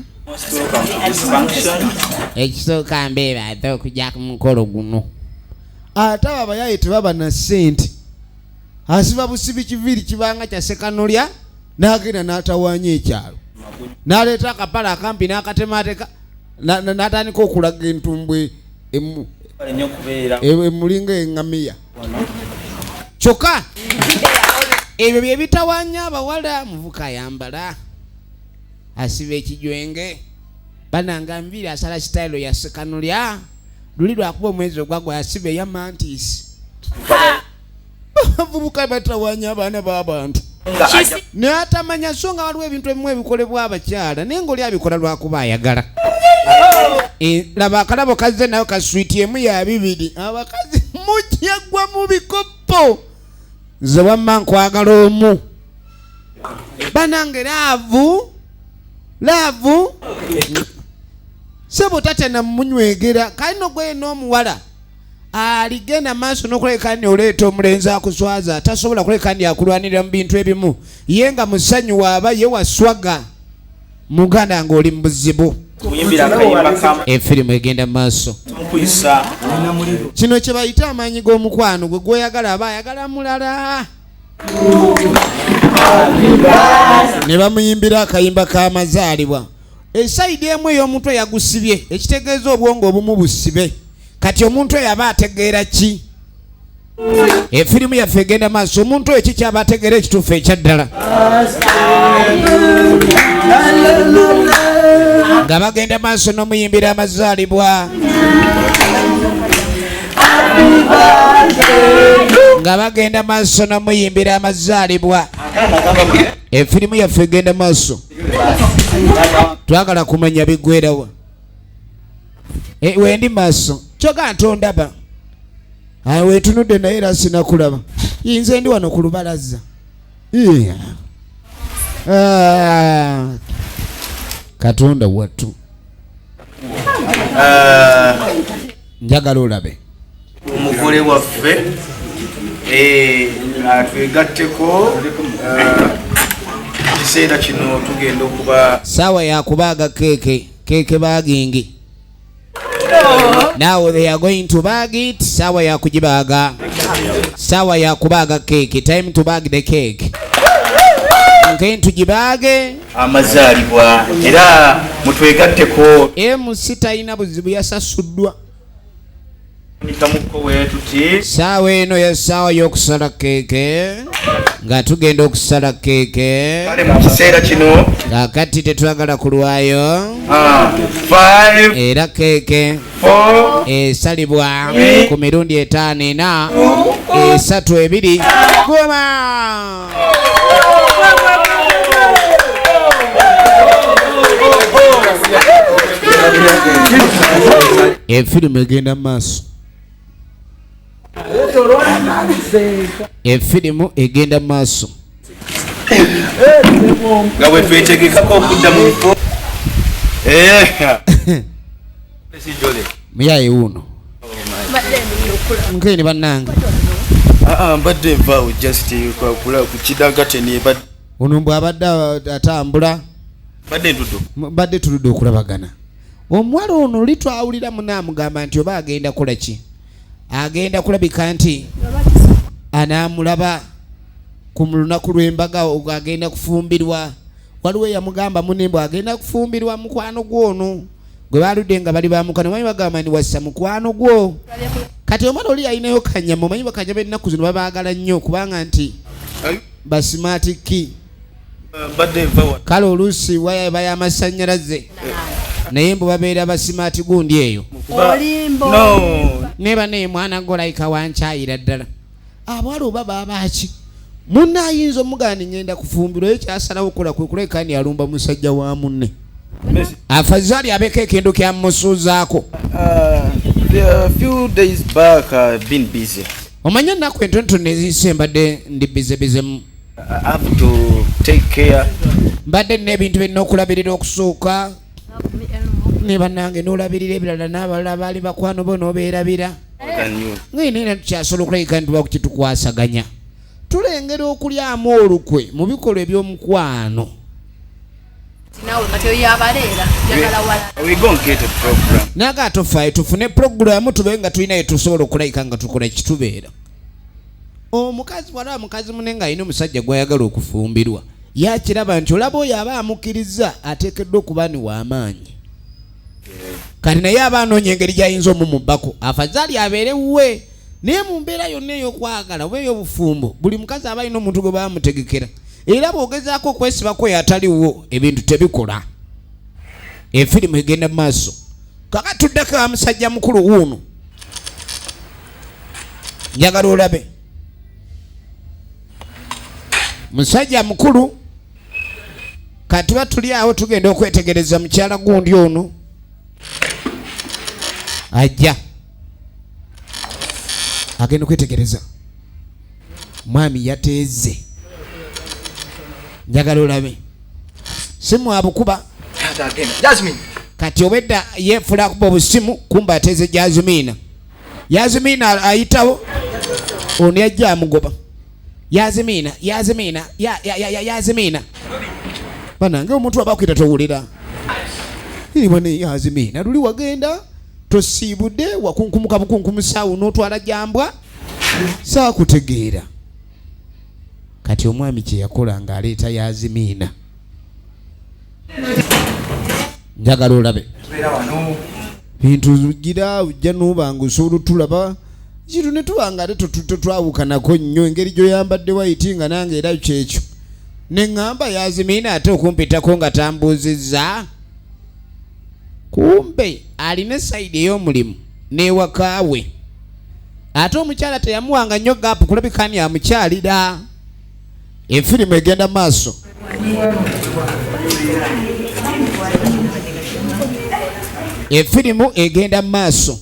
ekisooka mbeera ate okujja ku mukolo guno ate abayaye tebaba na ssente asiba busibi kiviri kibanga kya sekanolya n'agenda n'atawaanya ekyalo n'aleeta akapala akampi n'akatemaateka n'atandika okulaga entumbwe emulinga eŋŋamiya kyokka ebyo bye bitawaanya abawala. Muvuka ayambala asiba ekijwenge bananga nviiri asala sitayiro ya sekanolya luli lwakuba omwezi ogwagwa yasiba eya mantisi. Abavubuka batawaanya abaana b'abantu n'atamanya so nga waliwo ebintu ebimu ebikolebwa abakyala naye ng'oli abikola lwakuba ayagala. Laba akalabo kazze nayo kaswiti emu ya bibiri abakazi mukyagwa mu bikopo. Nze wamma nkwagala omu banange laavu sebo tatena munywegera kalino gwe n'omuwala aligenda maaso n'okuleka ni oleeta omulenzi akuswaza tasobola kuleka ndi akulwanirira mu bintu ebimu ye nga musanyu waaba ye waswaga muganda ng'oli mu buzibu. Efirimu egenda mu maaso. Kino kye bayita amaanyi g'omukwano gwe gw'oyagala aba ayagala mulala. Ne bamuyimbira akayimba k'amazaalibwa. Esayidi emu ey'omuntu eyagusibye ekitegeeza obwongo obumu busibe. Kati omuntu oyo aba ategeera ki? Efirimu yaffe egenda maaso. Omuntu oyo kiki aba ategeera ekituufu ekyaddala? Nga bagenda maaso n'omuyimbira amazaalibwa. Nga bagenda maaso n'omuyimbira amazaalibwa. Efirimu yaffe egenda maaso. Twagala kumanya biggweerawa. wendi maaso kyoga ntondaba wetunudde naye era sinakulaba yinze ndi wano ku lubalaza Katonda wattu njagala olabe omugole waffe atwegatteko kiseera kino tugenda okuba saawa yakubaaga keeke baagingi. Now they are going to bag it. Sawa ya kujibaga. Sawa ya kubaga cake. Time to bag the cake. Going to jibage amazaalibwa era mutwegatteko M6 ina buzibu yasasuddwa. Nikamuko wetu ti Sawa eno ya sawa y'okusala cake nga tugenda okusala cake kale mu kiseera kino kakati tetwagala kulwayo 5 era cake 4 esalibwa ku mirundi 5 na 3 2 goma. Efirimu egenda maaso. Efirimu egenda maaso. nga bwe twetegekako okudda mu bifo muyaye wuno nkeni bannange mbadde nvaawo just kwakula ku kidagate nebadde ono mbw abadde atambula badde tuludde okulabagana. Omuwala ono litwawulira munaamugamba nti oba agenda kola ki, agenda kulabika nti anaamulaba ku lunaku lw'embaga agenda kufumbirwa. Waliwo yamugamba munembwe agenda kufumbirwa mukwano gwono gwe baludde nga bali bamukana manyi bagamba ni wassa mukwano gwo. Kati omwana oli alinayo kanyama, omanyi bakanyama ennaku zino babaagala nnyo kubanga nti basimatiki kale oluusi wayaba y'amasannyalaze naye mbu babeera basimaati gundi eyo neba naye mwana golayika wankyayira ddala. Abawala oba babaaki munne ayinza omugani ngenda kufumbirwa ekyasalawo okukola kwe kuleka ni alumba musajja wa munne afazaali abeko ekendo kyamusuuzaako. Omanya ennaku entonotono eziyise mbadde ndi bizebizemu. Mbadde nina ebintu byonna okulabirira okusooka ne bannange n'olabirira ebirala n'abalala baali bakwano bo n'obeerabira ngainera tukyasobola okulabika nti bakitukwasaganya tulengera okulyamu olukwe mu bikolwa eby'omukwano. Naga tofaayo tufune puroguramu tube nga tulinayo tusobola okulabika nga tukola ekitubeera. Omukazi wala mukazi munne ng'alina omusajja gw'ayagala okufumbirwa yakiraba nti olaba oyo aba amukkiriza ateekeddwa okuba ni w'amaanyi. Kati naye aba anoonya engeri gy'ayinza omumubbako afazaali abeere wuwe naye mu mbeera yonna ey'okwagala oba ey'obufumbo buli mukazi aba alina omuntu gwe bamutegekera era bw'ogezaako okwesibako oyo ataliwo ebintu tebikola. Efirimu egenda mu maaso. Kaka tuddeko wa musajja mukulu wuuno njagala olabe musajja mukulu kati batuli awo tugenda okwetegereza mukyala gundi ono ajja agenda okwetegereza mwami yateeze njagala olabe simu abukuba kati obedda yefula kuba obusimu kumba ateeze Yazimina ayitawo ono yajja amugoba Yazimina banange omuntu abakwita towulira iriwane Yazimina luli wagenda tosiibudde wakunkumuka bukunkumusawo n'otwala jambwa saakutegeera. Kati omwami kye yakola ng'aleeta Yazimina njagala olabe bintu gira ujja n'obanga osobola otulaba kitu ne tubanga ate tetwawukanako nnyo engeri gy'oyambadde wayiti nga nange era kyekyo ne ŋŋamba Yazimina ate okumpitako nga tambuuzizza kumbe alina sayidi ey'omulimu n'ewakaawe ate omukyala teyamuwanga nnyo gaapu kulabika ni amukyalira. Efirimu egenda maaso. Efirimu egenda maaso.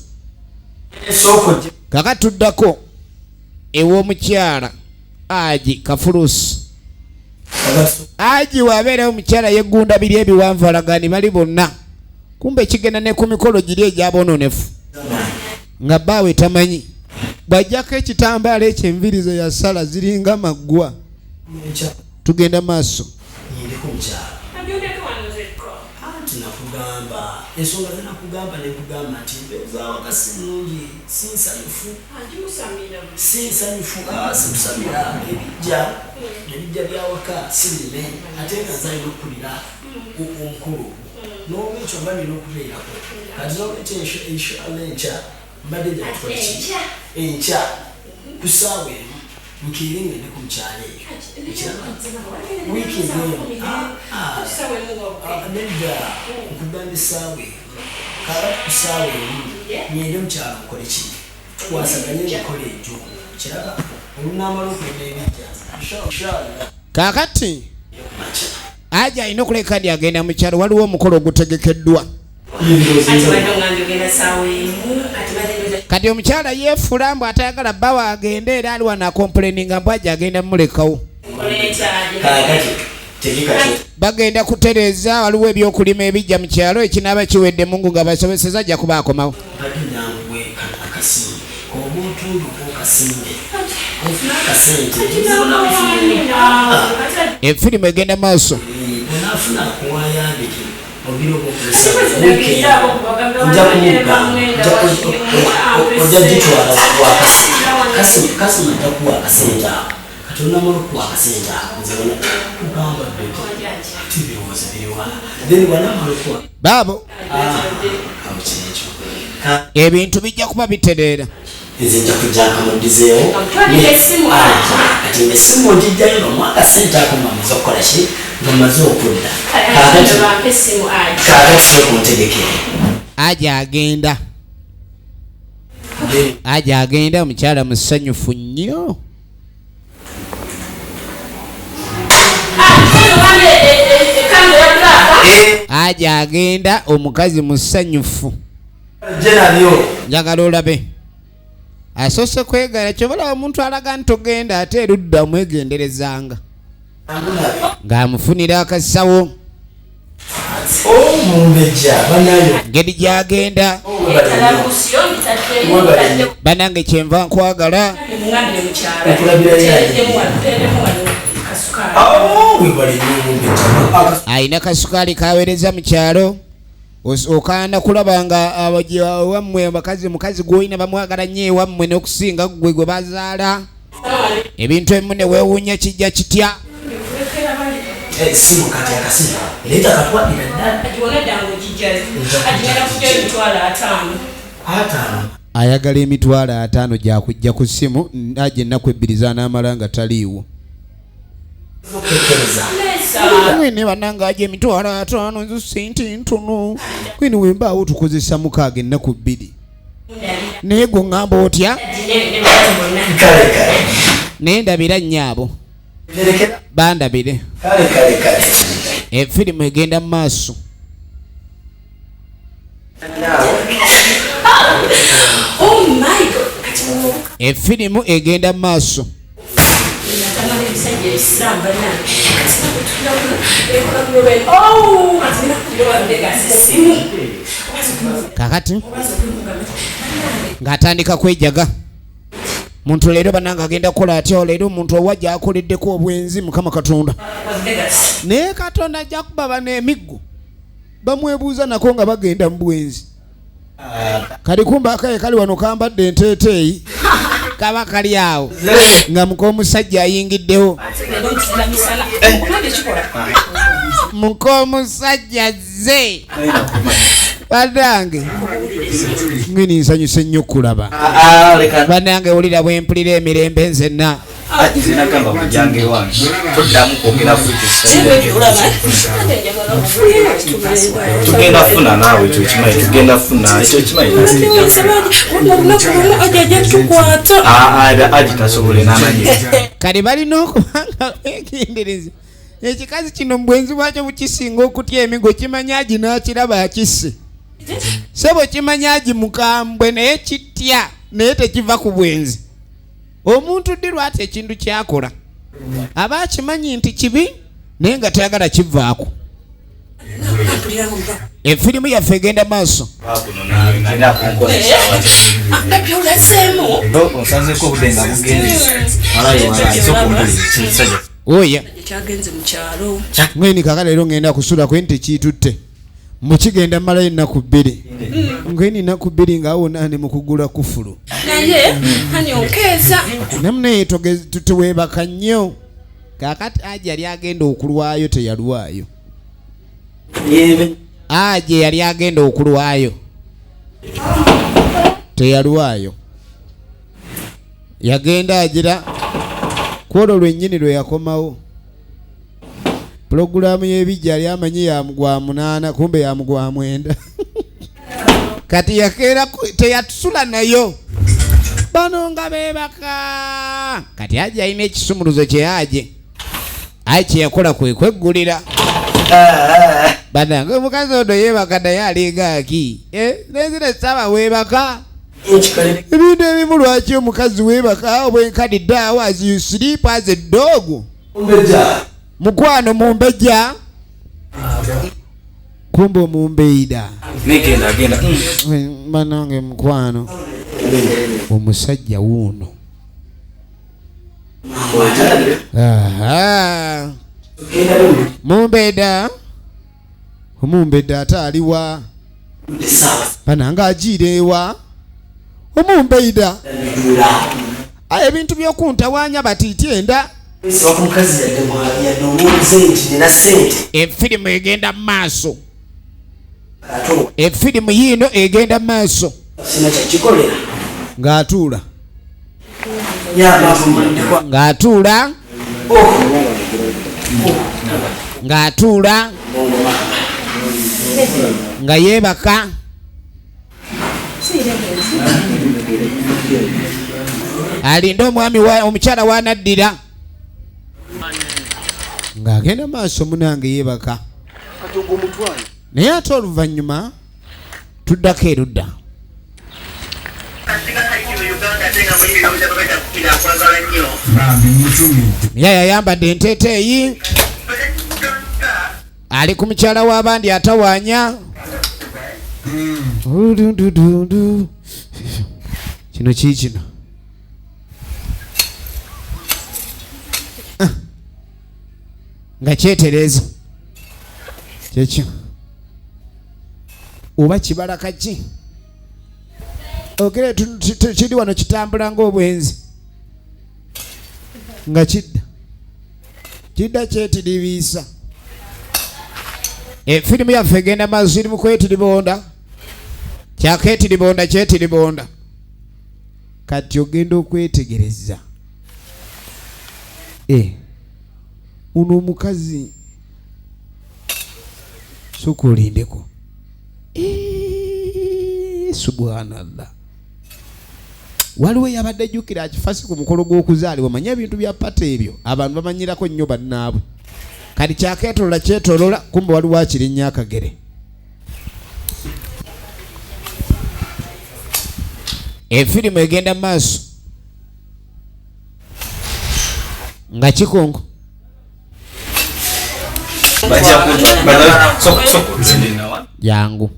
Kakatuddako ew'omukyala Aji Kafulusi. Aji wabeerawo omukyala yeggunda biri ebiwanvu alagani bali bonna. Kumbe kigenda ne ku mikolo giri egyabonoonefu. Nga bbaawe tamanyi. Bw'ajjako ekitambaala eky'envirizo yasala ziringa maggwa. Tugenda maaso. Ensonga zenakugamba nekugamba nti mbeeza wakasi nungi sinsanyufu simusamira ebijja byawaka sirime ate nga nzalina okukulira omukulu n'olwekyo mba nina okubeerako kati n'olwekyo inshallah enkya mbadde njakukolaki enkya ku ssaawa emu nkiire ngende ku mukyala eyo wiiki ng'emu nedda nkugamba essaawa emu kakati ku ssaawa emu ngende mukyala nkole ki tukwasaganye emikolo egyo kiraba olunaamala okulema ebijja inshallah Kakati Aji alina okuleka kadi agenda mu kyalo waliwo omukolo ogutegekeddwa. Kati omukyala yeefula mbu atayagala bbawe agende era ali wano akomplaininga mbu Aji agenda mumulekawo. Bagenda kutereeza waliwo ebyokulima ebijja mu kyalo ekinaaba kiwedde Mungu nga basobeseza ajja kuba akomawo. Efirimu egenda maaso. Baabo ebintu bijja kuba bitereera. Nzinja kujjanga mudizeewo kati esimu ogijjayo nomwaka sente ako mamaze okukola ki ngamaze okudda kakati sokuntegekere Aji agenda omukyala musanyufu nnyo. Aji agenda omukazi musanyufu. Njagala olabe asoose kwegala kyobalaba omuntu alaga nti ogenda ate erudda omwegenderezanga ng'amufunira akasawo ngeri gy'agenda banange kyenva nkwagala ayina kasukaali kaweereza mu kyalo. Okaana kulaba nga wammwe mukazi gw'olina bamwagala nnyo ewammwe n'okusinga gwe gwe bazaala. Ebintu ebimu ne weewuunya kijja kitya. Ayagala emitwalo 5 gyakujja ku ssimu Aji ennaku 2 z'anaamala nga taliiwo. Gwini bananga Aji emitwalo 5 nzo sente ntono. Gwini wembaawo tukozesa 6 ennaku 2. Naye gwe ngamba otya? Naye ndabira nnyabo. Bandabire. Efirimu egenda mu maaso. Efirimu egenda mu maaso. Kakati ng'atandika kwejaga. Muntu leero bananga agenda kukola atya leero omuntu owajja akoleddeko obwenzi Mukama Katonda. Naye Katonda ajja kuba bano emiggo bamwebuuza nako nga bagenda mu bwenzi. Kali kumba akaye kali wano kambadde enteeteeyi kaba kali awo nga mukomusajja ayingiddewo. Mukomusajja ze badange ngini nsanyuse nnyo kulaba banange wulira bwe mpulira emirembe nzenna. Zinagamba kujange wange toddamu kwogera tugenda funa naawe ekyo kimanyi tugenda funa ekyo kimanyi Aji tasobole n'amanyi kale balina okubanga beegendereza. Ekikazi kino mu bwenzi bwakyo bukisinga okutya emigo kimanya Aji n'akiraba akisse. sebo kimanyaji mukambwe naye kitya naye tekiva ku bwenzi. Omuntu ddirwa ate ekintu kyakola aba akimanyi nti kibi naye nga tayagala kivaako. Efirimu yaffe egenda maaso. Oya ngeni kakala leero ngenda kusula kwe nti kitutte mukigenda mala ennaku 2 ngeni ennaku 2 ngaawo nane mukugula kufulu naye hani onkeza namne tuteweebaka nnyo kakati aje yali agenda okulwayo teyalwayo. Aje yali agenda okulwayo teyalwayo yagenda agira kwolwo lwennyini lwe yakomawo. Pulogulaamu y'ebijja yali amanyi yamugwa 8 kumbe yamugwa 9 kati yakeera teyatusula nayo bano nga beebaka. Kati aje alina ekisumuluzo kye aje kye yakola kwe kweggulira banange omukazi ono yeebaka naye aligaaki nezira essaawa weebaka ebintu ebimu lwaki omukazi weebaka obwenkanidde awo as you sleep as a dog. Mukwano mumbejja kumbe omumbeida banange mukwano omusajja wuuno mumbeida omumbedda ate aliwa bananga agireewa omumbeida ebintu by'okuntawanya batiityenda. Efirimu egenda maaso. Efirimu yino egenda maaso ng'atuula nga yeebaka alinda omwami omukyala wanaddira ng'agenda maaso munange yeebaka naye ate oluvannyuma tuddako erudda. Yaya yambadde enteeteeyi ali ku mukyala w'abandi atawaanya. Kino kiikino nga kyetereeza kyekyo oba kibala kaki ogere kiri wano kitambula ng'obwenzi nga kidda kyetiribiisa. Efirimu yaffe egenda maaso iri mu kwetiribonda kyaketiribonda kyetiribonda. Kati ogenda okwetegereza uno omukazi sukulindeko subhanallah. Waliwo yabadde ajjukira akifasi ku mukolo gw'okuzaalibwa manya ebintu bya pata ebyo abantu bamanyirako nnyo bannaabwe. Kati kyaketolola kyetolola kumbe waliwo akirinnya akagere. Efirimu egenda maaso nga kikongo jangu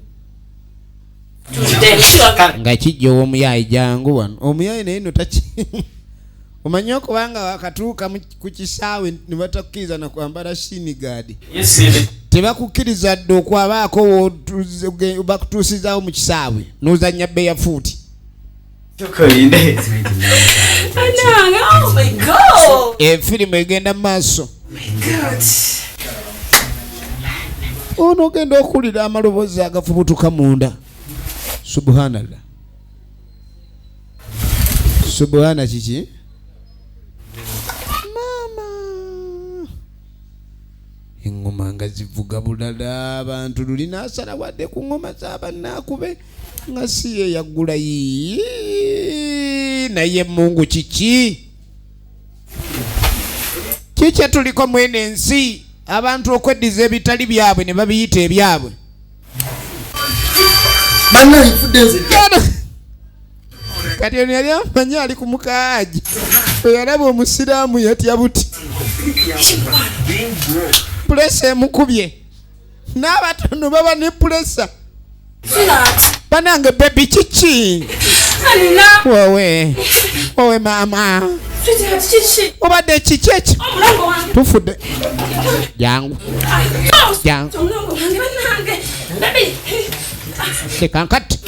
nga kijja ow'omuyayi jangu wano omuyayi naye no taki omanyi okubanga wakatuuka ku kisaawe ne batakkiriza na kwambala shinigadi tebakukkiriza dde okwabaako bakutuusizaawo mu kisaawe n'ozannya bbeeya fuuti. Efirimu egenda maaso ono ogenda okuwulira amaloboozi agafubutuka munda. Subhanallah. Subhana kiki mama engoma nga zivuga bulala abantu lulina asala wadde ku ngoma z'abannakube nga si ye yaggula naye Mungu kiki tuliko mwene ensi abantu okweddiza ebitali byabwe ne babiyita ebyabwe. Banna ifudde nze. Kati ono yali amanya ali ku mukaaji. Yalaba omusiraamu yatya buti. Pulesa emukubye. N'abatono baba ne pulesa. Banange baby kiki. Wowe mama. Obadde kiki eki? Tufudde. Jangu. Tekankati.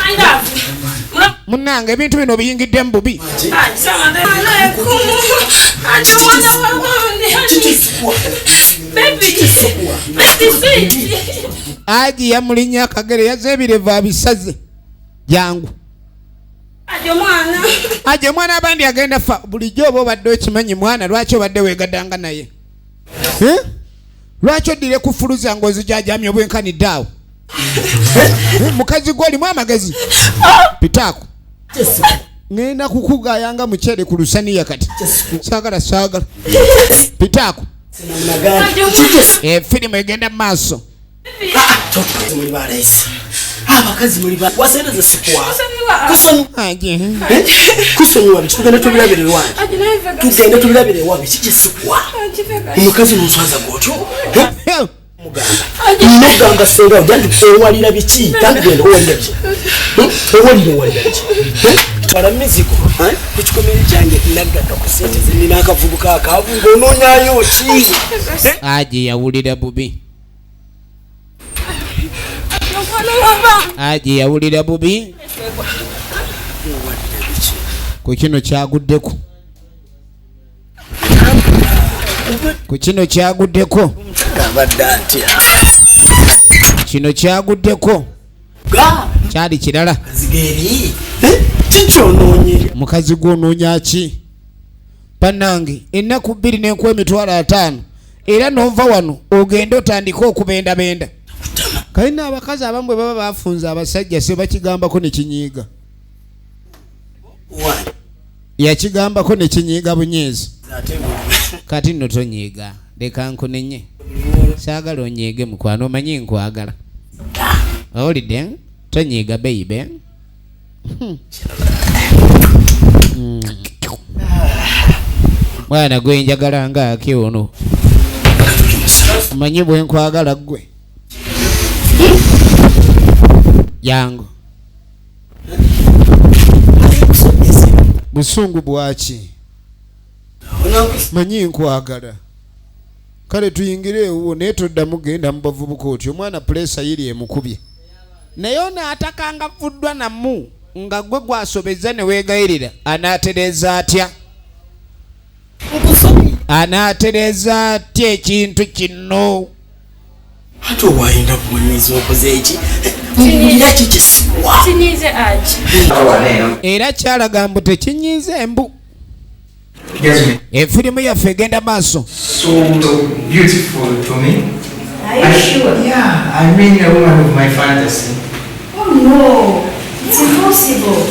Munange ebintu bino biyingidde mu bubi. Aji yamulinya akagere yazze ebirevu abisaze. Jangu. Aje mwana abandi agenda fa bulijjo oba obadde okimanyi mwana lwaki obadde weegaddanga naye? Lwaki oddire kufuluza ng'ozijajamya obwenkanidde awo? Mukazi gw'olimu amagezi. Pitaako. Ngenda kukugayanga mukyere ku lusaniya kati. Saagala. Pitaako. Firimu egenda mu maaso. Muli balaisi. Abakazi muli ba. Wasendeze sikuwa. Kusonyiwa bitugenda tubirabire wange. Tugenda tubirabire wange kiki sikuwa. Omukazi muswaza gwotyo. Muganga senga ojandi ewalira biki tagenda owalira biki. Owalira biki. Twala mizigo. Ekikomere kyange nagata ku sente zinina akavubuka akavu ng'onoonyayo ki. Aje yawulira bubi. Aje yawulira bubi. Ku kino kyaguddeko. Kino kyaguddeko. Kyali kirala. Mukazi gw'onoonya ki? Bannange ennaku 2 n'emitwalo 5 era n'ova wano ogenda otandika okubendabenda. Kalina abakazi abamu bwe baba bafunze abasajja se bakigambako ne kinyiiga. Yakigambako ne kinyiiga bunyeezi. Kati nno tonyiiga. Leka nkunenye. Saagala onyiige mukwano omanyi nkwagala. Owulidde? Tonyiiga baby. Mwana gwe njagala nga ake ono. Omanyi bwe nkwagala ggwe. Yango. Busungu bwaki? Manyi nkwagala. Kale tuyingire uwo naye toddamu genda mu bavubuka otyo omwana pulesa yiri emukubye. Naye ono atakanga vuddwa namu nga gwe gwasobezza ne weegayirira anaatereza atya? Anaatereza atya ekintu kino? Ate owayinda kumanyiza okoze eki? Kinyiize aji. Era kyalaga mbu tekinyiize embu. Efirimu yaffe egenda maaso. So beautiful to me. Are you sure? Yeah, I mean a woman of my fantasy. Oh no, it's impossible.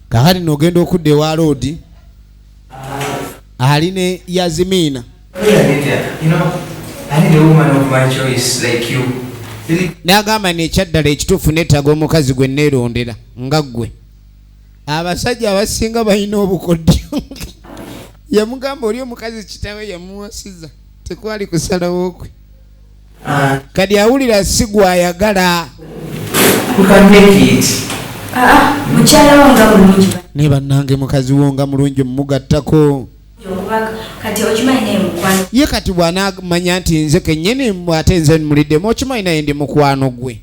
Kahali n'ogenda okudda ewa loodi. Aline Yazimina. You know, I need a woman of my choice like you. N'agamba n'ekyaddala ekituufu neetaaga omukazi gwe neerondera nga ggwe. Abasajja abasinga balina obukodyo. Yamugamba oli omukazi kitawe yamuwasiza. Tekwali kusalawo kwe. Kadi awulira si gw'ayagala. We can make it. Mukyala wanga bulungi. Ne bannange mukazi wo nga mulungi mumugattako. Kati okimanyi naye mukwano. Ye kati bw'anaamanya nti nze kennyini ate nze muliddemu okimanyi naye ndi mukwano gwe.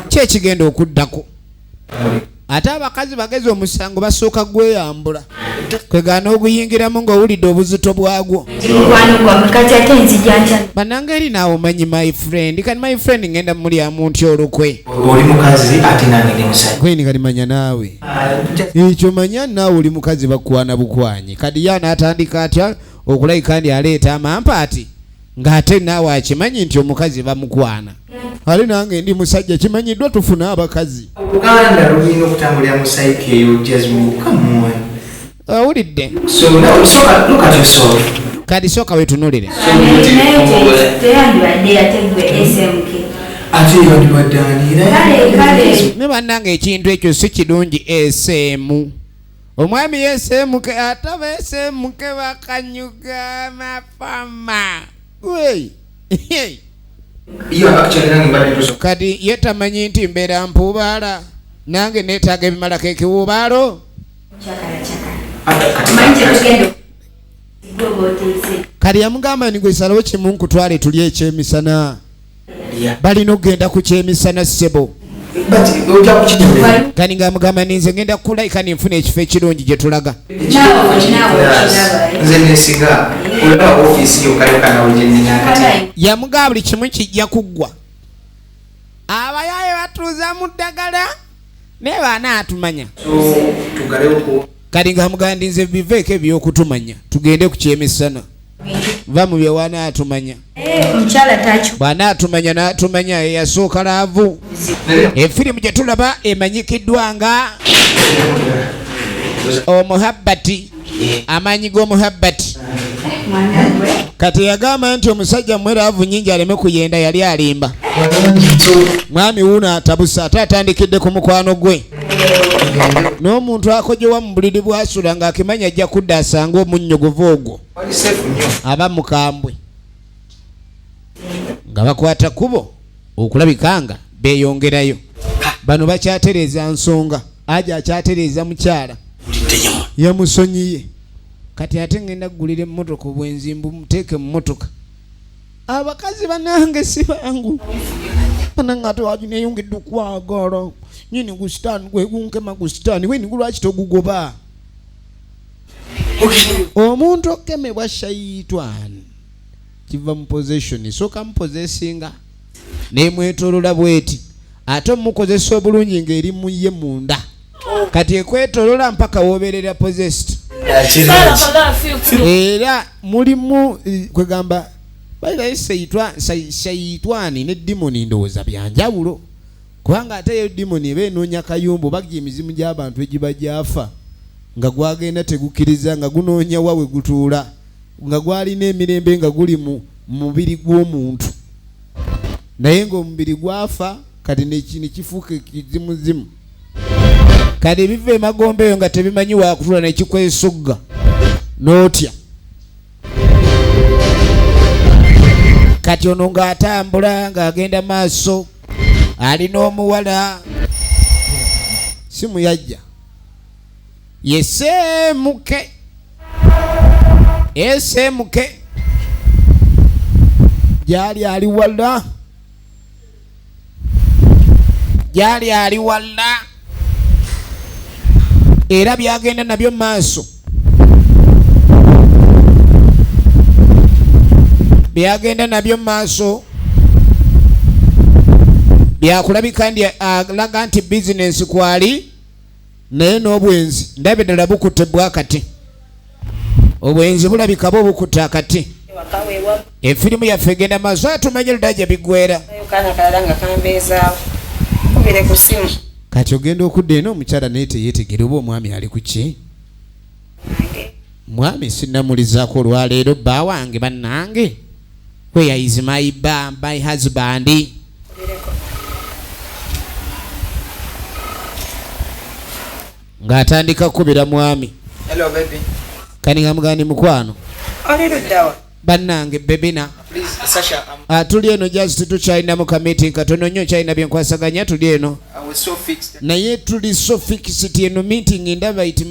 Ki ekigenda okuddako? Ate abakazi bagezi omusango basooka gweyambula. Kwegaana oguyingiramu ng'owulidde obuzito bwagwo. Bannange eri naawe omanyi my friend. Kati my friend ngenda mulyamu ntya olukwe. Oli mukazi ate nange ndi musajja. Kwini kalimanya naawe. Ekyo manya naawe oli mukazi bakwana bukwanyi. Kadi yana atandika atya okulayika ndi aleeta amampaati. Ng'ate naawe akimanyi nti omukazi bamukwana. Ali nange ndi musajja kimanyiddwa tufuna abakazi. Uganda lulina okutambulira mu psyche eyo Jasmine. Come on. Awulidde. So now look at yourself. Kadi sooka weetunuulire. ate yandibadde ani Kale. ne bannange ekintu ekyo si kirungi esemu omwami yesemuke atabesemuke bakanyuga mafama we yo actually nange mbadde ntoso kati ye tamanyi nti mbeera mpuubaala nange neetaaga ebimalako ekiwuubaalo Manje tugendo. Gobote. kati yamugamba ni gwe salawo kimu nkutwale tuli ekyemisana balina okugenda ku kyemisana ssebo but ojja kukinyumira kani ng'amugamba ninze ngenda kukulayika ninfuna ekifo ekirungi gye tulaga nze neesiga olaba ofiisi yokayoka nawe gyenina kati yamugamba buli kimu kijja kuggwa abayaaye batuuza mu ddagala naye baana atumanya so tugalewo kati ng'amugamba ndi nze biveeko ebyokutumanya tugende ku kyemisana va mu bye waana atumanya Omukyala tacho. bwana atumanya n'atumanya yasooka laavu efirimu gye tulaba emanyikiddwa nga omuhabbati amaanyi g'omuhabbati kati yagamba nti omusajja mweraavu nyingi aleme kuyenda yali alimba mwami wuuno atabusa ate atandikidde ku mukwano gwe n'omuntu akojewa mu buliri bwasula ng'akimanya ajja kudda asanga omunnyogovu ogwo aba mukambwe nga bakwata kubo okulabikanga beeyongerayo bano bakyatereeza nsonga aja akyatereeza mukyala yamusonyiye kati ate ngenda kugulira emmotoka obwenzimbu muteeke mu mmotoka abakazi banange si bangu banange ate wagineyongedde okwagala nyini gusitaani gwegunkema gusitaani wenigu lwaki togugoba omuntu okemebwa shayitwani kiva mu possession soka mupozesinga nemwetolola bweti ate omukozesa obulungi ng'eri mu ye munda kati ekwetolola mpaka woberera possessed era mulimu kwegamba bairayo shayitwani ne dimoni ndowooza byanjawulo kubanga ate yo dimoni eba enoonya kayumbu bagya emizimu gy'abantu egiba gyafa nga gwagenda tegukkiriza nga gunoonya wawe gutuula nga gwalina emirembe nga guli mu mubiri gw'omuntu naye ng'omubiri gwafa kati nekifuuka ekizimuzimu kati ebiva emagombe eyo nga tebimanyi wakutula nekikwesugga n'otya kati ono ng'atambula ng'agenda maaso alina omuwala simu yajja yeseemuke eseemuke gyali ali wala gyali ali wala era byagenda nabyo maaso byagenda nabyo maaso byakulabika ndi alaga nti bizinensi kwali naye n'obwenzi ndabe ddala bukutte bwakati obwenzi bulabika bo bukutte akati efirimu yaffe egenda maaso atumanye ludaja bigwera kati ogenda okudda eno omukyala naye teyeetegere oba omwami ali ku ki mwami sinnamulizaako olwaleero bba wange bannange where is my ba my husband ng'atandika kukubira mwami hello baby kani ngamugani mukwano oliruddawa bannange bebina please Sasha tuli eno just tukyalinamu ka meeting katono nnyo kyalina byenkwasaganya tuli eno I was so fixed naye tuli so fixed eno meeting ndaba it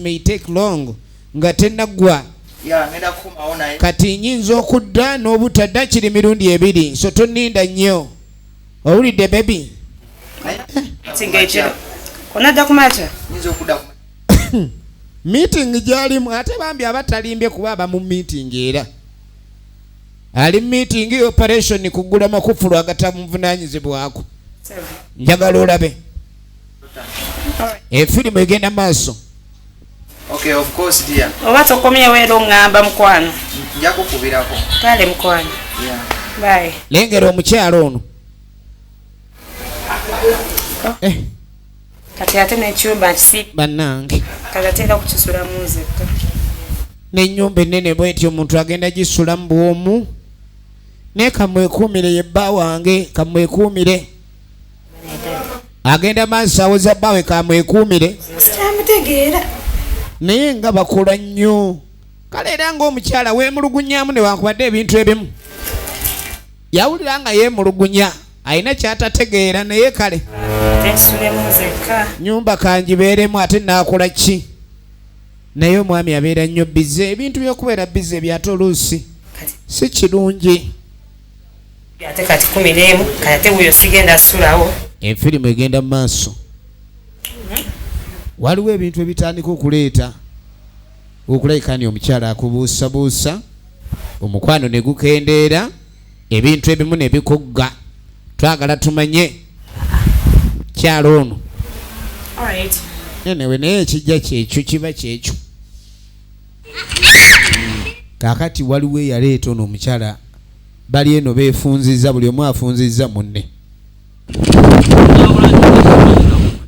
may take long nga tenaggwa yeah nenda kukomawo naye kati nyinza okudda n'obutadda kiri mirundi ebiri so toninda nnyo owulidde bebi Singejero. Onadda kumacha? nyinza okudda meeting gyalimu ate bambi abatalimbye kuba aba mu meeting era ali meeting operation kugula makufulu agatamuvunanyizibwako njagala olabe efirimu egenda maaso okay of course dear Oba tokomyewo era oŋŋamba mukwano. nja kukubirako Kale mukwano. yeah Bye. lengera omukyalo ono Kati ate n'ekyumba kisi bannange kati atera kukisulamu nzekka. n'ennyumba ennene bwetyo omuntu agenda gisulamu bwomu ne kamwekumire yebba wange kamwekumire agenda maaso awoza bbawe kamwekumire Sitamutegeera. naye nga bakola nnyo kale era ng'omukyala weemulugunyamu newankubadde ebintu ebimu yawulira nga yeemulugunya alina kyatategeera naye kale Tesulemu nzekka. nyumba kanjibeeremu ate naakola ki naye omwami abeera nnyo bize ebintu by'okubeera bize byate oluusi si kirungi Ate kati 11 kati wuyo sigenda sulawo. efirimu egenda mu maaso waliwo ebintu ebitandika okuleeta okulabikani omukyala akubuusabuusa omukwano ne gukendeera ebintu ebimu ne bikugga twagala tumanye kyalo ono Alright. nenewe naye ekijja kyekyo kiba kyekyo kaakati waliwo eyaleeta ono omukyala bali eno beefunzizza buli omu afunzizza munne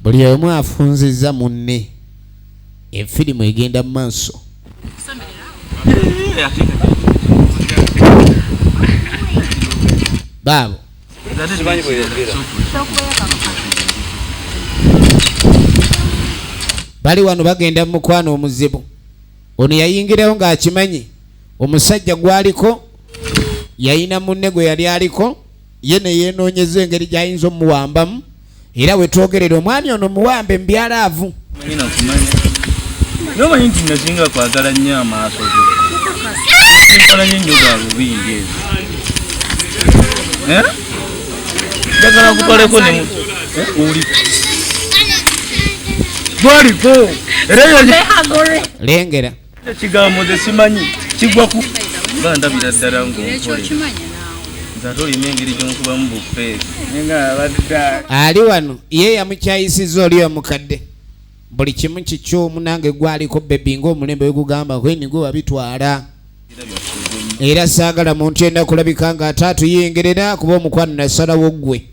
buli omu afunzizza munne efirimu egenda mu maaso baabo bali wano bagenda mu mukwano omuzibu ono yayingirayo ng'akimanyi omusajja gwaliko yayina munne gwe yali aliko ye ne yeenoonyeza engeri gy'ayinza omuwambamu era we twogerera omwami ono muwambe mbyalaavu nomanyi nti nasinga kwagala nnyo amaaso go sinkalanye nnyo ga lubindi ezo njagala kukoleko ne oli gwaliko era lengera ekigambo ze simanyi kigwa ku bandabira ddala ng'onkole nze ate olina engeri gy'onkubamu bufeesi nenga abadda ali wano ye yamukyayisizza oli omukadde buli kimu kikyomu nange gwaliko bebi ng'omulembe wegugamba kweni gwe wabitwala era saagala muntu yenda kulabika nga ate atuyingerera kuba omukwano nasalawo ggwe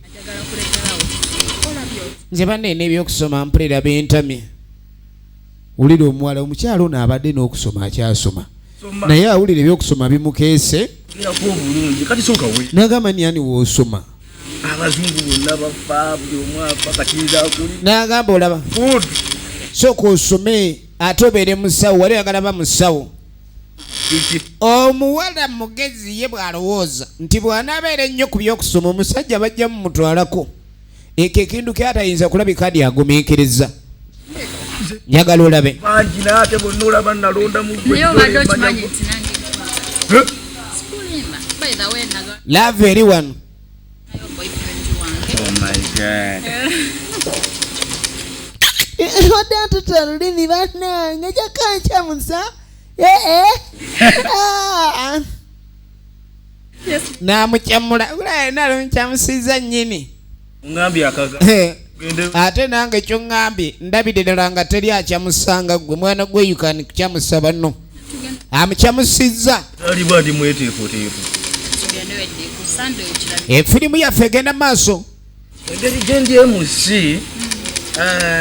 nze banneena ebyokusoma mpulira bentamye wulira omuwala omukyalo ono abadde n'okusoma akyasoma naye awulira ebyokusoma bimukeese obulungi kati sooka we n'agamba niyani woosoma abazungu bonna bafa buli omu afa kakiriza akuli n'agamba olaba sooka osome ate obeere musawo wali oyagala ba musawo omuwala mugezi ye bw'alowooza nti bw'anaabeera ennyo ku byokusoma omusajja bajja mumutwalako ekyo ekintu kyatayinza kulabika adi agumiikiriza njagala olabe bangi naate bonna olaba nalonda mu lava eri wano odde atuta lulimi bannange jakancamusa namukyamula naloncamusizza nnyini ngambye akaga ate nange kyoŋŋambye ndabire ddala nga teri akyamusanga gwe mwana gwe yukani kukyamusa banno amukyamusizza aliba ndi mweteefuteefu efirimu yaffe egenda maaso engeri gyendi emusi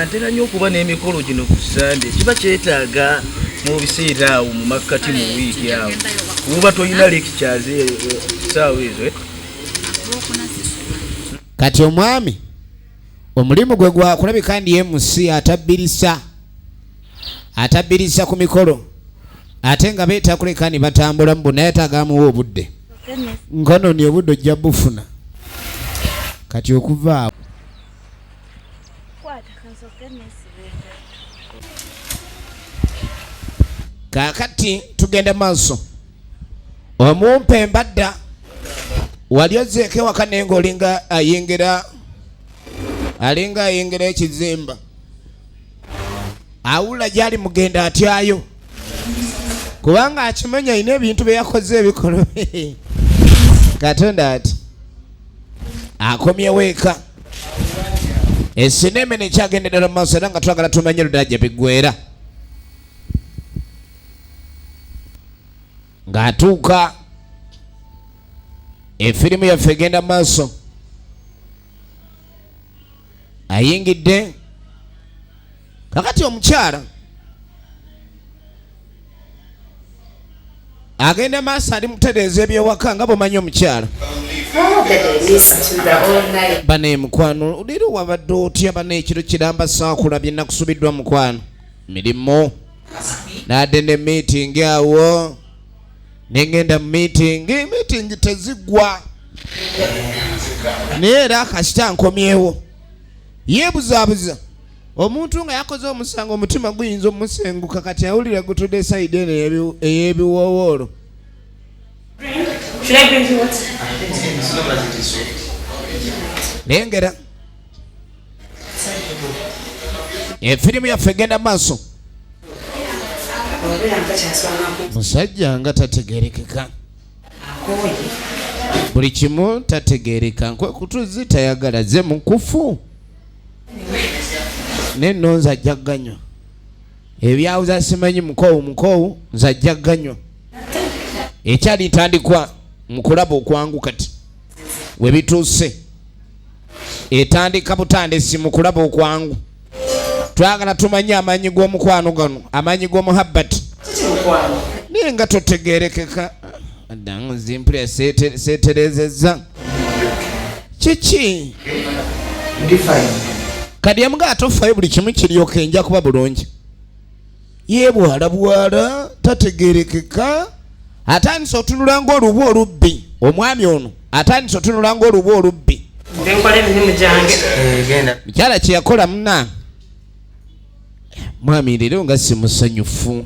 ntera nnyo okuba n'emikolo gino ku sande kiba kyetaaga mu biseera awo mu makkati mu wiiki awo kuba tolina lectures saawa ezo kati omwami omulimu gwe gwakulabika ndi emusi atabbirisa ku mikolo ate nga beetakuleka ni batambulamu bonna yataagamuwa obudde nkono ni obudde ojja bufuna kati okuva awo kaakati tugenda maaso omumpe mbadda wali ozeeko ewaka naye ng'olinga ayingira ekizimba awula gyali mugenda atyayo kubanga akimanya alina ebintu bye yakoze ebikolo katonda ati akomyewo eka esinema nekyagenda ddala mu maaso era nga twagala tumanye ludajja biggwera ng'atuuka efirimu yaffe egenda mu maaso ayingidde kakati omukyala agenda maaso ali mutereeza ebyewaka nga bwomanyi omukyala bane mukwano leero wabadde otya bane ekiro kiramba saakulabye nakusubiddwa mukwano mirimu nadde ne meeting awo nengenda mu meeting teziggwa naye era kasita nkomyewo yeebuzaabuza omuntu nga yakoze omusango omutima guyinza omusenguka kati awulira gutudde sayidi eno ey'ebiwoowoolo nengera efirimu yaffe egenda maaso musajja nga tategerekeka buli kimu tategereka kutuzi tayagala ze mukufu neno nzajjaganywa ebyawuza simanyi mukowu nzajjaganywa ekyali ntandikwa mukulaba okwangu kati webituuse etandika butandisi mukulaba okwangu twagala tumanye amanyi g'omukwano gano amanyi g'omuhabbati naye nga totegerekeka adangu zimpulira seeterezezza kiki kadyamuga atofayo buli kimu kiryoka enja kuba bulungi yebwala tategerekeka atandisa otunula ng'olubu olubbi omwami ono atandisa otunula ng'olubu olubbi mukyala kyeyakola munna mwami leero nga simusanyufu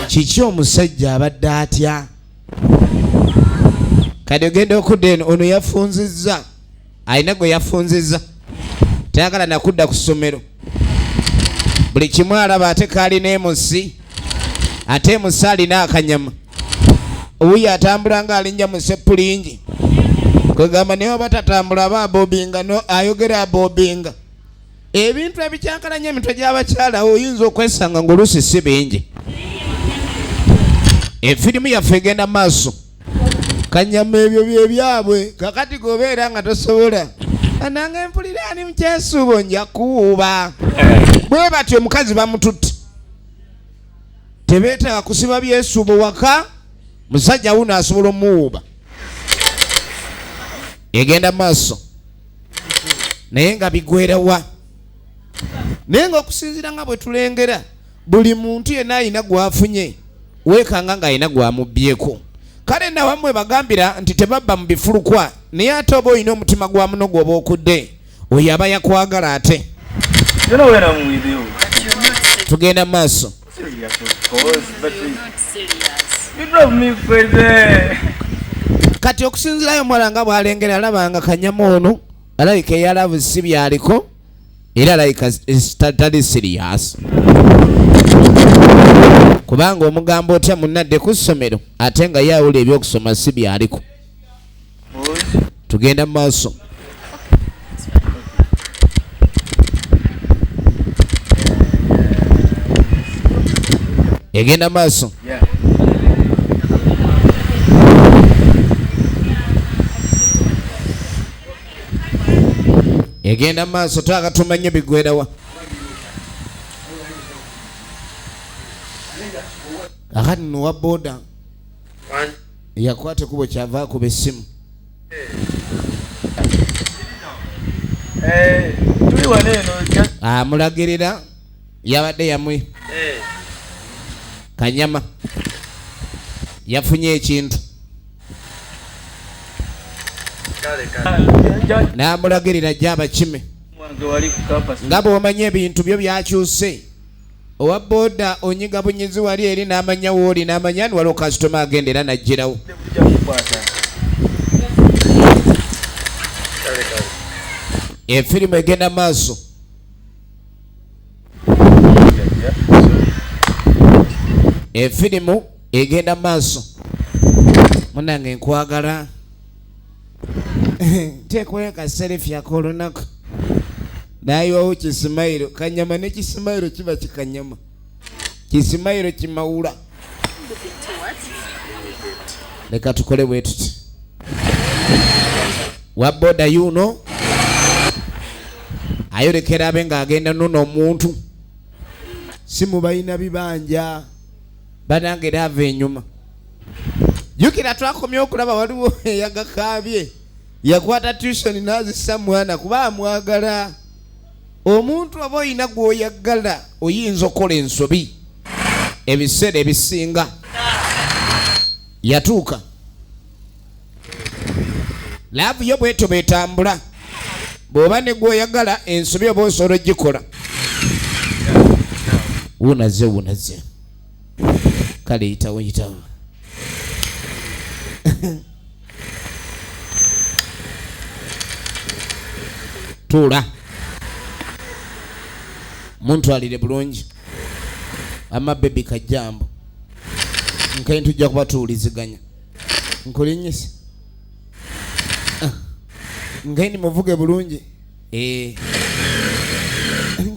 kiki omusajja abadde atya kati ogenda okudda eno ono yafunzizza alina gwe yafunzizza tayagala nakudda ku ssomero buli kimu alaba ate kaalina emusi ate emusi alina akanyama owuyo atambula nga alinnya mu seppulingi kwegamba naye oba tatambula aba abobinga ayogera abobinga ebintu ebikyankalanya emitwe gy'abakyala oyinza okwesanga ng'oluusi si bingi efirimu yaffe egenda maaso kanyama ebyo byebyabwe kakati gobeera nga tosobola ananga empuliraani mukyesuubo nja kuwuuba bwe batyo omukazi bamututte tebeetaaga kusiba byesuubo waka musajja wuno asobola omuwuuba egenda maaso naye nga bigwerawa naye nga okusinziira nga bwe tulengera buli muntu yenna alina gwafunye weekanga ng'alina gwamubbyeko kale nawamwe bagambira nti tebabba mu bifulukwa naye ate oba olina omutima gwa muno gw'oba okudde oyo aba yakwagala ate tugenda maaso kati okusinzirayo omuwala nga bw'alengera alabanga kanyama ono alabika eyalavu si byaliko era alabika tali siriyasi kubanga omugambo otya munnadde ku ssomero ate nga yawula ebyokusoma si byaliko tugenda mu maaso egenda maaso egenda maaso twaka tumanye bigwerawa akati nuwa boda yakwate kubo kyava kuba essimu tuli wano eno amulagirira yabadde yamwe kanyama yafunye ekintu n'amulagirira gy'abakime nga bw'omanya ebintu byo byakyuse owa boda onyiga bunyizi wali eri n'amanya wooli n'amanya ni waliwo kasitoma agenda era najjirawo efirimu egenda maaso efirimu egenda maaso munange nkwagala teekwayo kaserifi ak'olunaku nayiwawo kisimayiro kanyama ne kisimayiro kiba kikanyama kisimayiro kimawula leka tukole bwe tuti waboda yuno ayolekera abe ng'agenda nuna omuntu si mubayina bibanja banange era ava enyuma. Jukira twakomye okulaba waliwo eyagakaabye yakwata tuition n'azissa mwana kuba amwagala. Omuntu aba oyina gw'oyagala oyinza okukola ensobi ebiseera ebisinga. Yatuuka laavu yo bwetyo betambula. Bw'oba ne gw'oyagala ensobi oba osobola ogikola. Wunaze kale yitawo tuula muntwalire bulungi amabebi kajambo nkaye tujja kubatuuliziganya nkulinyise nkaye nimuvuge bulungi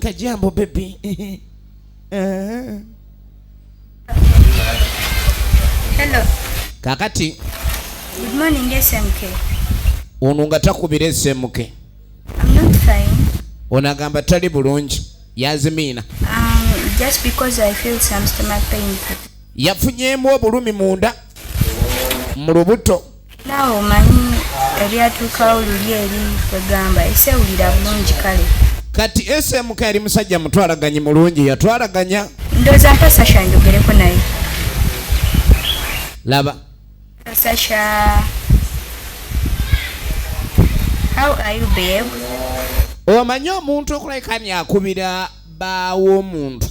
kajambo bebi. Hello. Kakati Good morning, SMK. ono nga takubira SMK. I'm not fine. Onagamba tali bulungi yazimiina. Just because I feel some stomach pain. Yafunyeemu obulumi munda mu lubuto. Nawe omanyi ebyatuukawo luli eri kwegamba esewulira bulungi kale. Kati SMK yali musajja mutwalaganyi mulungi yatwalaganya. Ndowooza mpa Sasha njogereko naye. Laba. Sasha. How are you, babe? Omanyi omuntu okulekani akubira baawo omuntu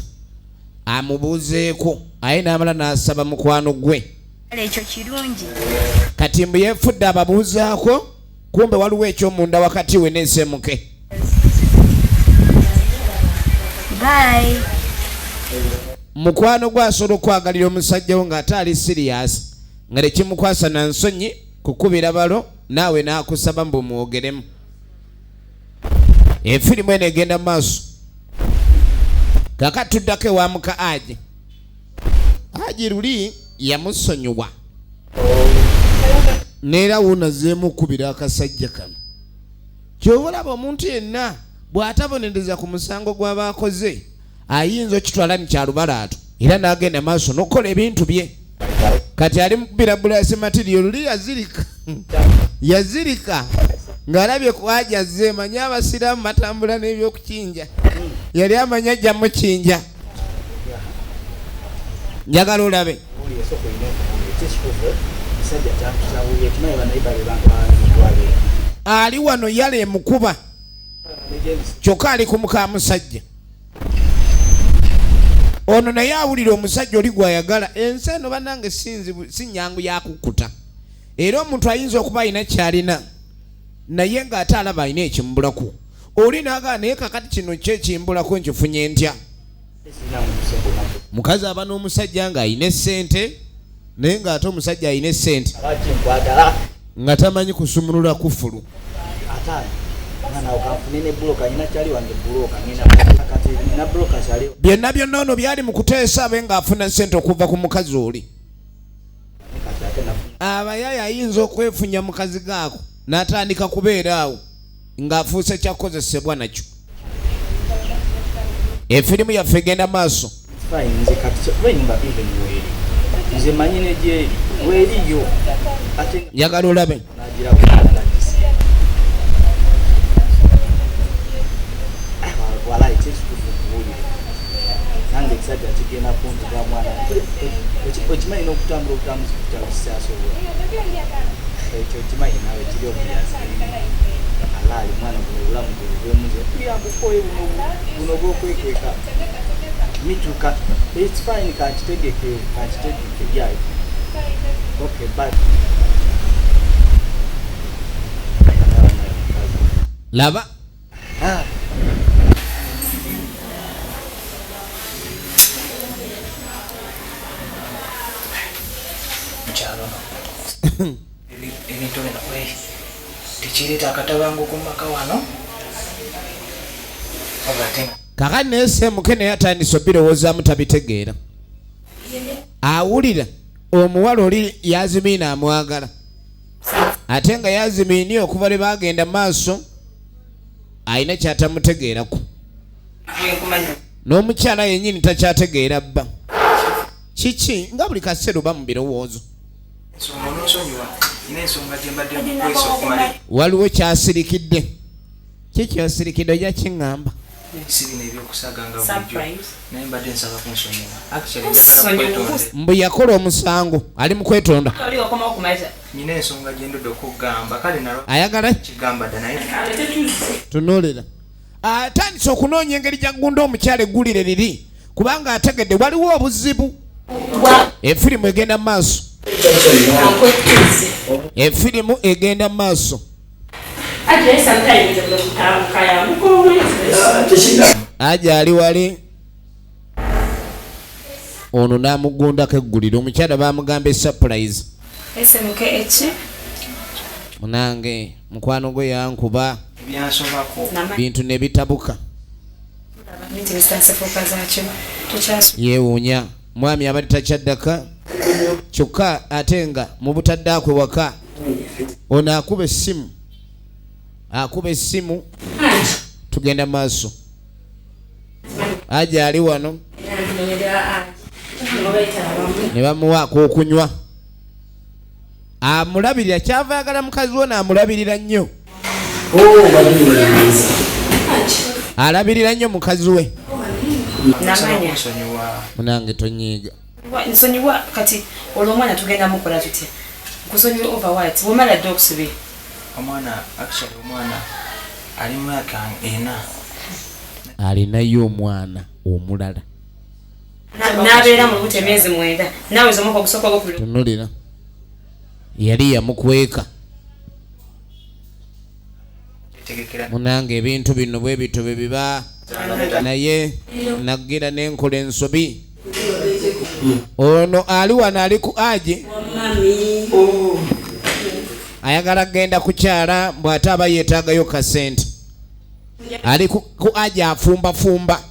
amubuuzeeko aye n'amala n'asaba mukwano gwe. Ekyo kirungi. Kati mbu yeefudde ababuuzaako kumbe waliwo ekyomunda wakati we ne SMK. Bye. Mukwano gwe asobola okwagalira omusajja wo ng'ate ali sirias nga tekimukwasa na nsonyi kukubira balo naawe n'akusaba mbu mwogeremu. Efirimu eno egenda maaso. Kakati tuddako ewa muka Aji. Aji luli yamusonyiwa neera wuunazeemu okubira akasajja kano. Ky'oba olaba omuntu yenna bw'atabonereza ku musango gw'abaakoze ayinza okitwala ni kyalubalaatu era n'agenda maaso n'okukola ebintu bye. Kati ali mukubira bulasi matiriyo luli yazirika ng'alabye ku Aji azze manya abasiraamu batambula n'ebyokukinja yali amanya ajja mukinja. Njagala olabe ali wano yale mukuba kyokka ali ku muka musajja ono naye awulira omusajja oli gw'ayagala. Ensi eno bannange si nnyangu yakukkuta era omuntu ayinza okuba alina kyalina naye ng'ate alaba alina ekimbulako. Oli n'agala naye kakati kino kyekimbulako nkifunye ntya. Mukazi aba n'omusajja ng'alina essente naye ng'ate omusajja alina essente nga tamanyi kusumulula kufulu. Byonna byonna ono byali mu kuteesa abe ng'afuna ssente okuva ku mukazi oli. Abayaya ayinza okwefunya mukazi gaako n'atandika kubeera awo ng'afuuse kyakozesebwa nakyo. Efirimu yaffe egenda maaso. Njagala olabe. It's fine, can't take it, yeah. Okay, bye. Lava. Ebintu bino kwe tekireeta akatabango ku maka wano obatenga. Kakati naye SMK naye atandise obirowoozamu tabitegeera. Awulira omuwala oli yazimiina amwagala ate nga yazimiini okuva lwe bagenda maaso alina kyatamutegeerako. N'omukyala yennyini takyategeera bba. kiki nga buli kaseera oba mu birowoozo ensonga onosonyiwa ina ensonga gye mbadde mukwesa okumala waliwo kyasirikidde kikyosirikidde ojja kiŋŋamba si bino ebyokusaganga bulijjo Surprise. naye mbadde nsaba kunsonyiwa actually njagala kwetonda mbu yakola omusango ali mu kwetonda Oli okomawo kumaza. nyina ensonga gye ndudde okugamba kale nalwa ayagala kigamba dda naye tunuulira atandise okunoonya engeri gyagunda omukyala eggulire liri kubanga ategedde waliwo obuzibu efirimu egenda mu maaso efirimu egenda mu maaso aja ali wali ono n'amugundako eggulire omukyala bamugamba surprise SMK eki munange mukwano gwe yankuba ebyansobako bintu ne bitabuka meeting zitansefuuka zakyo tukyasu yeewuunya mwami abadde takyaddaka kyokka ate nga mu butaddaakwe waka ono akuba essimu tugenda maaso aja ali wano ne bamuwaako okunywa amulabirira kyava yagala mukazi we naamulabirira nnyo alabirira nnyo mukazi we namanya nsonyiwa munange tonyiiga nsonyiwa kati olwo omwana tugenda mukola tutya kusonyiwa over what womala dde okusubira omwana actually omwana ali mu myaka 4 alinayo omwana omulala n'abeera mu lubuto emyezi 9 naawe z'omwaka ogusooka ogwokubiri tunulira yali yamukweka tegekera munange ebintu bino bwe bito bwe biba naye nagira n'enkola ensobi ono ali wano ali ku aje ayagala genda kukyala bw'ate aba yeetaagayo kasente ali ku aje afumbafumba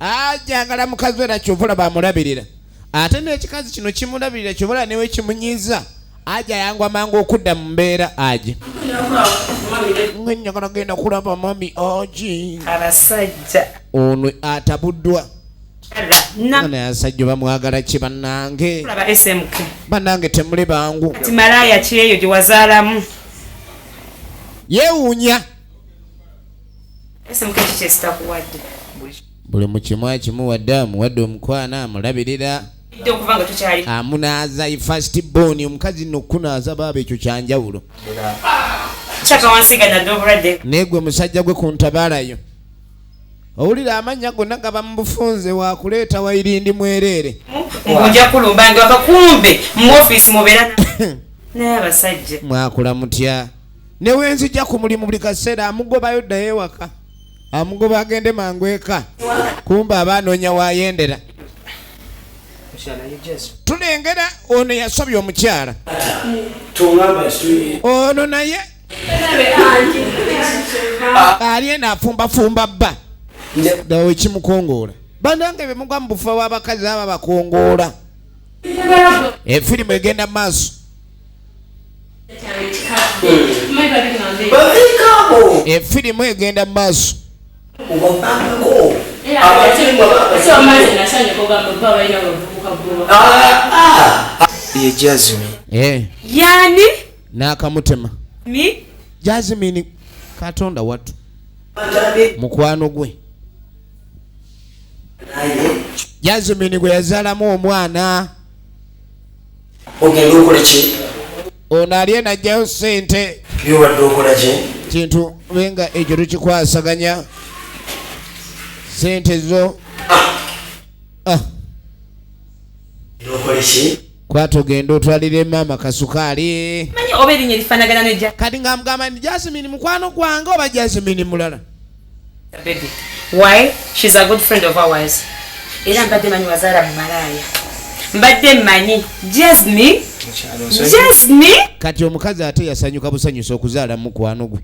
ajagala mukazi we nakyovula bamulabirira ate n'ekikazi kino kimulabirira kyobola newe kimunyiiza aje ayangwa mangu okudda mu mbeera aje njagala genda kulaba mami oji abasajja ono atabuddwa naye asajja bamwagala ki bannange kulaba SMK bannange temuli bangu kati malaaya ki eyo gye wazaalamu yeewuunya SMK ki kyesitakuwadde buli mukimu akimuwadde amuwadde omukwana amulabirira idde okuva nga tukyali amunaaza ifast boni omukazi nokunaaza baaba ekyo kyanjawulo kyaka wansiga nadde obulwadde naye gwe musajja gwe ku ntabaalayo owulira amannya gonna gaba mu bufunze wakuleeta wairindi mwereere ngunja kulumbange wakakumbe mu ofiisi mubeera naye abasajja mwakula mutya newenzijja ku mulimu buli kaseera amugobayo ddayo ewaka amugoba agende mangu eka kumba abaanoonya wayendera tulengera ono yasobya omukyala ono naye ali nafumbafumba bba dawe ekimukongoola banange bemugwa mu bufa bw'abakazi aba bakongoola efirimu egenda mu maaso efirimu egenda mu maaso ye Jasmine yani n'akamutema mi Jasmine katonda wattu mukwano gwe Jasmine gwe yazaalamu omwana ogenda okola ki ono ali enajjayo ssente byobadde okola ki kintu benga ekyo tukikwasaganya sente zo okola ki kwata ogenda otwalire maama kasukaali manyi oba erinnya lifaanagana nejja kati nga mugamba ni Jasmine mukwano gwange oba Jasmine mulala baby why she's a good friend of ours era mbadde manyi wazaala mu malaaya mbadde mmanyi Jasmine kati omukazi ate yasanyuka busanyusa okuzaala mukwano gwe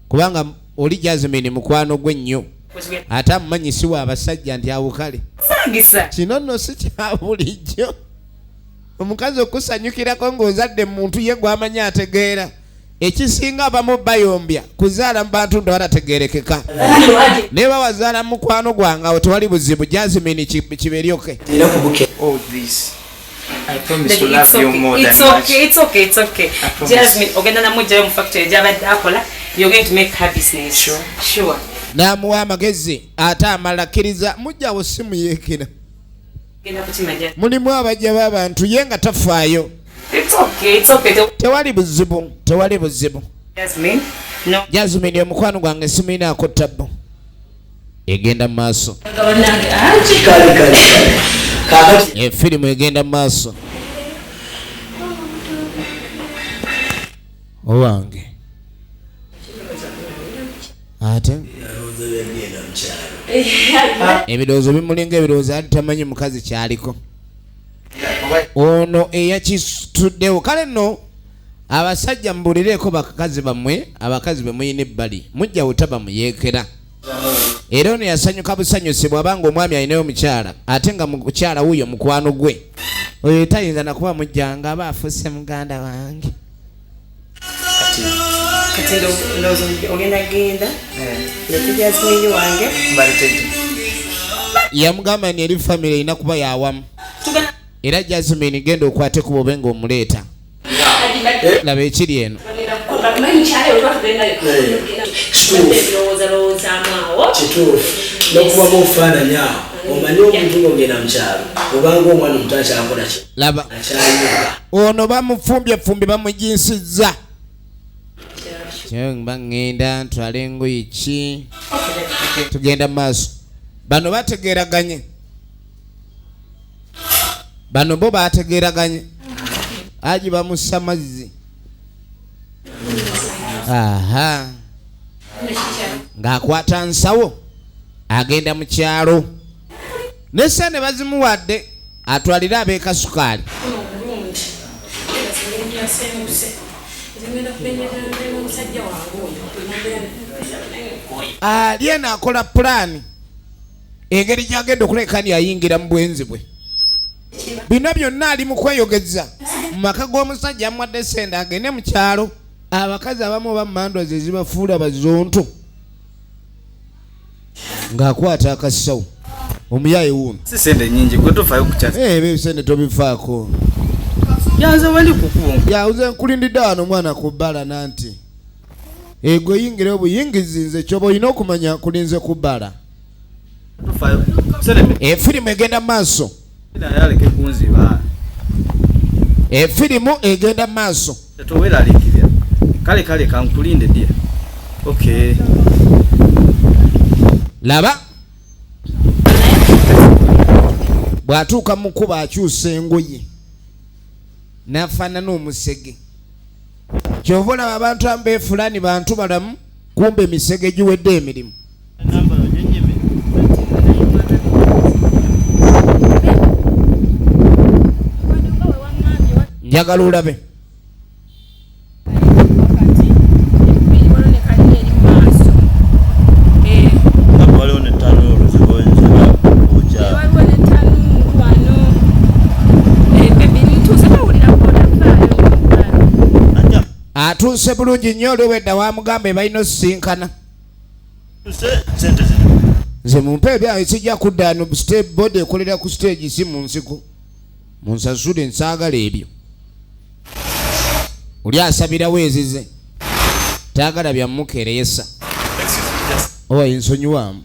kubanga oli Jasmine mukwano gwe nnyo ate amumanyisiwa abasajja nti awukale sangisa kino nno si kya bulijjo omukazi okusanyukirako ng'ozadde muntu ye gw'amanyi ategeera ekisinga abamu bayombya kuzaala mu bantu ndabatategerekeka naye bawazaala mukwano gwange awo tewali buzibu Jasmine kiberyoke. Oh, this. I promise Daddy, to love you more than much. It's okay. I promise. Jasmine, ogenda na mujja mu factory gy'abadde akola, you're going to make her business. Sure. N'amuwa amagezi ate amalakkiriza mujjawo simu yeekera. Genda kutima Jasmine. Mulimu abajja b'abantu ye nga tafaayo. It's okay. Tewali buzibu. Jasmine, no. Jasmine omukwano gwange simu inaako tabbo. Egenda mu maaso. Kakati Firimu egenda mu maaso. Owange. Ate ebirowoozo bimulinga ebirowoozo ali tamanyi mukazi kyaliko. Ono eyakituddewo kale nno abasajja mbulireeko bakazi bammwe abakazi be muyina ebbali mujja butaba muyeekera. Era ono yasanyuka busanyusi bw'abanga omwami alinayo omukyala ate nga mukyala wuuyo mukwano gwe oyo tayinza nakuba mujjanga aba afuuse muganda wange. Kati ndowooza ogenda lete Jasmine wange. Yamugamba nti eri famire erina kuba yawamu era Jasmine genda okwate ku bobe ng'omuleeta. Laba ekiri eno. kituufu n'okuba mufaananyi awo omanyi omuntu ng'ogenda mu kyalo obanga omwana omuto akyakola ki laba akyayinga ono bamufumbye bamujinsizza. Mba ngenda ntwale engoye ki tugenda mu maaso. Bano bategeeraganye. Bano bo bategeeraganye. Aji bamussa mazzi. Aha. Ng'akwata nsawo agenda mu kyalo. N'essente bazimuwadde atwalire ab'ekasukaali. Aliena akola pulaani engeri gy'agenda okulekani ayingira mu bwenzi bwe. Bino byonna ali mu kweyogeza mu maka g'omusajja amuwadde ssente agende mu kyalo. Abakazi abamu bammandwa ze zibafuula bazonto ng'akwata akasawo omuyaye wuno. Si sente nyingi gwe tofaayo ku kyasi. Ebisente tobifaako. Yanze wali kukunga. Yawuze nkulindidde wano omwana ku bbala nanti. Ego yingire obuyingizi nze kyoba olina okumanya kulinze ku bbala. Tofaayo. Sente. Firimu egenda mu maaso. Yaleke kunziba. Firimu egenda mu maaso. Toweeralikirira. Kale kankulinde dia. Okay. Laba. Bw'atuuka mu kuba akyusa engoye. N'afaanana omusege. Kyova olaba abantu ambe fulani bantu balamu kumbe emisege giwedde emirimu. Njagala olabe. Atuuse bulungi nnyo olwedda wamugamba balina osisinkana. Nze mumpe ebyawe sijja kudda wano stage board ekolera ku stage si mu nsiko. Munsasule nsaagala ebyo. Oli asabirawo ezize. Taagala byamukereesa. Owa ensonyiwamu.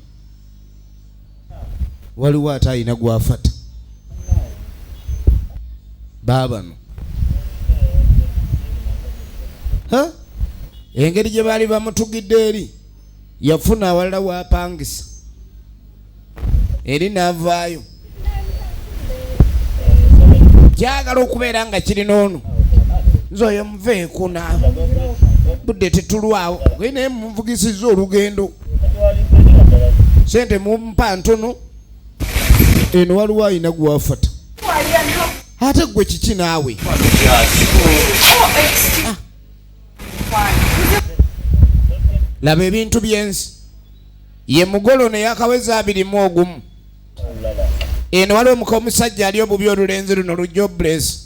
Waliwo ate alina gwafata. Baabano. Engeri gye baali bamutugidde eri yafuna awalala wapangisa eri n'avaayo. Kyagala okubeera nga kirina ono nze oyo muveeku naabo budde tetulwawo naye muvugisiza olugendo sente mumpa ntono eno waliwo alina gwafata ate gwe kiki naawe. Laba ebintu byensi ye mugolo ne yakaweza 21. Eno waliwo muka omusajja ali obubi olulenzi luno jobless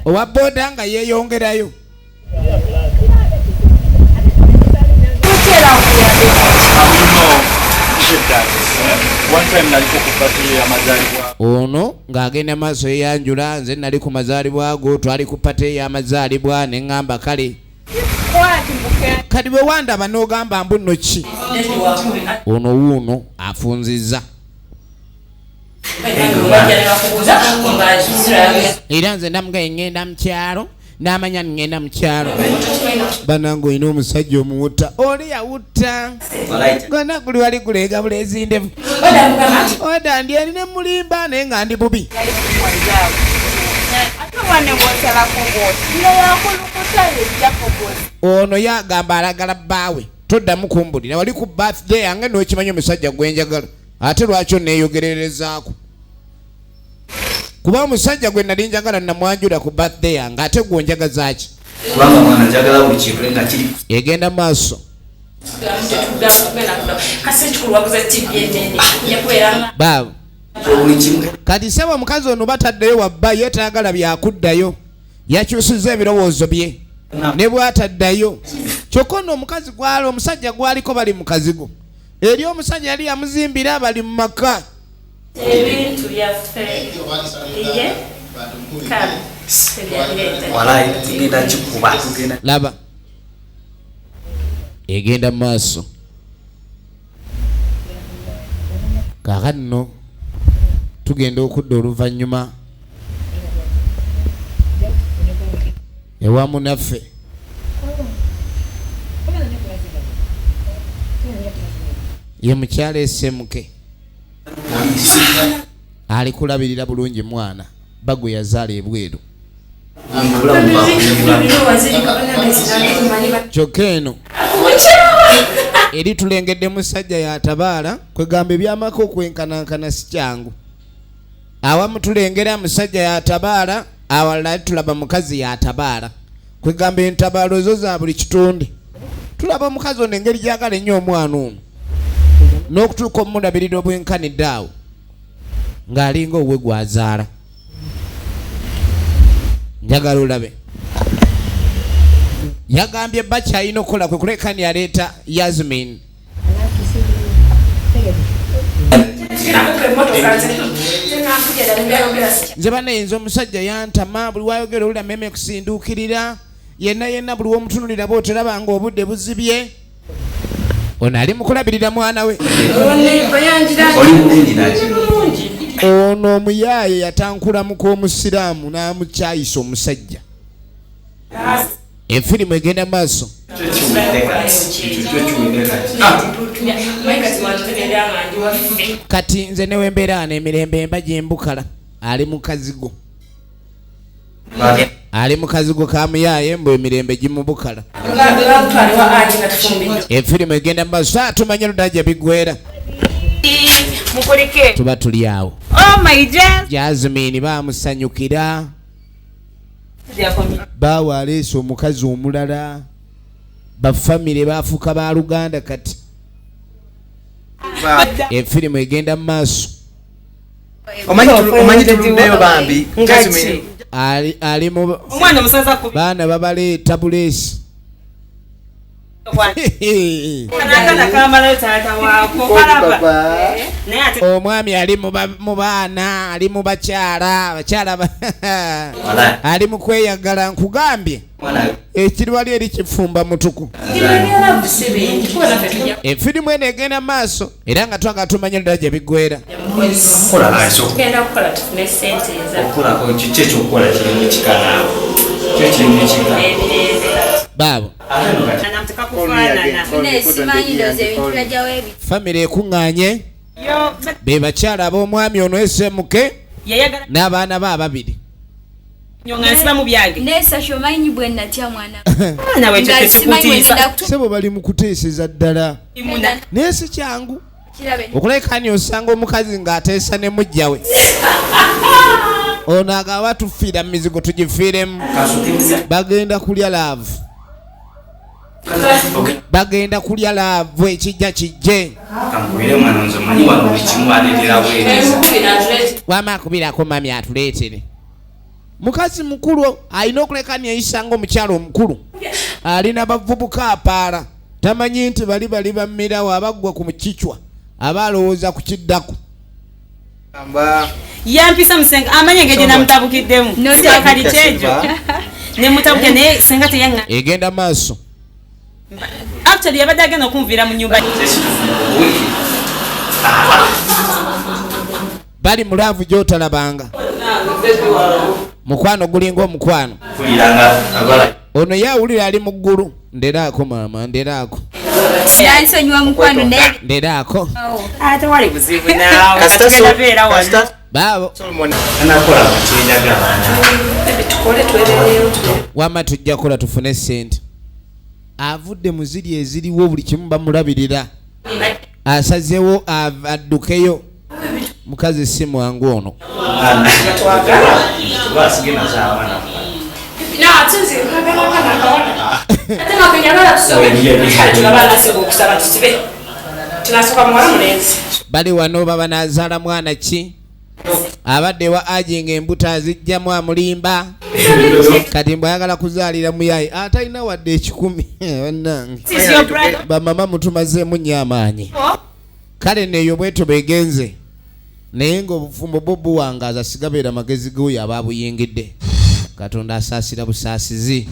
owa boda nga yeeyongerayo one time naliko ku birthday ya mazaalibwa ono ng'agenda maaso yeyanjula nze nali ku mazaalibwa ago twali ku pate y'amazaalibwa ne ŋŋamba kale kati bwe wandaba n'ogamba mbu nno ki ono wuuno afunzizza era nze ndamugaye ŋŋenda mu kyalo n'amanya ŋŋenda mu kyalo banange olina omusajja omuwutta oli yawutta gonna guli wali guleega buleezi ndevu oda ndi alina emulimba naye nga ndi bubi ono yagamba alagala bbaawe toddamu kumbulira wali ku birthday yange n'okimanyi omusajja gwenjagala ate lwaki oneeyogererezaako kuba omusajja gwe nali njagala namwanjula ku birthday yange ate gwonjagazaaki kubanga mwana njagala buli kintu nga kiri egenda maaso baabo kati seba omukazi ono bataddeyo wabba ye tayagala byakuddayo yakyusizza ebirowoozo bye ne bwataddayo kyokka nno omukazi gwali omusajja gwaliko bali mu kazigo eri omusajja yali yamuzimbira bali mu maka ebintu byaffe iye kale walayi tugenda kikuba tugenda laba egenda mu maaso kaakati nno tugenda okudda oluvannyuma ewa munaffe ye mukyala esemuke ali kulabirira bulungi mwana bagwe yazaala ebweru kyokka eno eri tulengedde musajja yatabaala kwegamba ebyamaka okwenkanankana si kyangu awamu tulengera musajja yatabaala awalala tulaba mukazi yatabaala kwegamba entabaalo zo za buli kitonde tulaba omukazi ono engeri gyagala ennyo omwana ono n'okutuuka omulabirira obwenkanidde awo ng'alinga owwe gwazaala njagala olabe yagambye bba kyalina okukola kwe kulekani yaleeta Yasmin nze banayinza omusajja yantama buli wayogera olula meme kusinduukirira yenna buli womutunulira booteraba nga obudde buzibye ono ali mukulabirira mwana we ono omuyaaye yatankulamuka omusiraamu n'amukyayisa omusajja efirimu egenda maaso kati nze newembeera wano emirembe emba gyembukala ali mu kazigo kamuyaaye mbu emirembe gimubukala efirimu egenda maaso tumanye ludajja bigwera tuba tuli awo Jasmine bamusanyukira bawa aleese omukazi omulala bafamire bafuuka ba Luganda kati efirimu egenda mu maaso omanyi tuluddeyo bambi ali mu baana babaleeta buleesi omwami ali mu baana ali mu bakyala ali mu kweyagala nkugambye ekiri wali eri kifumba mutuku efirimu eno egenda maaso era nga twaga tumanye ddala gye biggwera baabo famire ekuŋŋaanye be bakyala ab'omwami ono esemuke n'abaana be ababiri sebo bali mu kuteeseza ddala naye si kyangu okulekani osanga omukazi ng'ateesa ne mujjawe ono agaba tufiira mu mizigo tugifiiremu bagenda kulya laavu bagenda kulya laavu ekijja kijje wamakubirako mami atuleetere mukazi mukulu alina okulekani eyisanga omukyalo omukulu alina bavubuka apaala tamanyi nti bali bammirawo abaggwa ku mukicwa aba alowooza ku kiddako. yampisa musenga amanye engeri namutabukiddemu kalikyekyo nemutabuke naye senga teyanga egenda maaso. actually yabadde agenda okunviira mu nyumba bali mulaavu gy'otalabanga. mukwano gulinga omukwano. ono yawulira ali mu ggulu. nderaako maama nderaako. yansonyiwa mukwano naye nderaako. ate wali buzibu naawe katugenda beera wano baabo wama tujja kola tufune sente. avudde mu ziri eziriwo buli kimu bamulabirira. asazeewo addukeyo. mukazi si mwangu ono. bali wano baba nazaala mwana ki abadde wa ajinga embuto azijjamu amulimba kati mbw ayagala kuzaalira muyayi atalina wadde 10 bamama mutumazeemu nnyo amaanyi. kale neeyo bweto begenze naye ng'obufumbo bwo buwangaaza sigabeera magezi g'oyo aba abuyingidde. katonda asaasira busaasizi.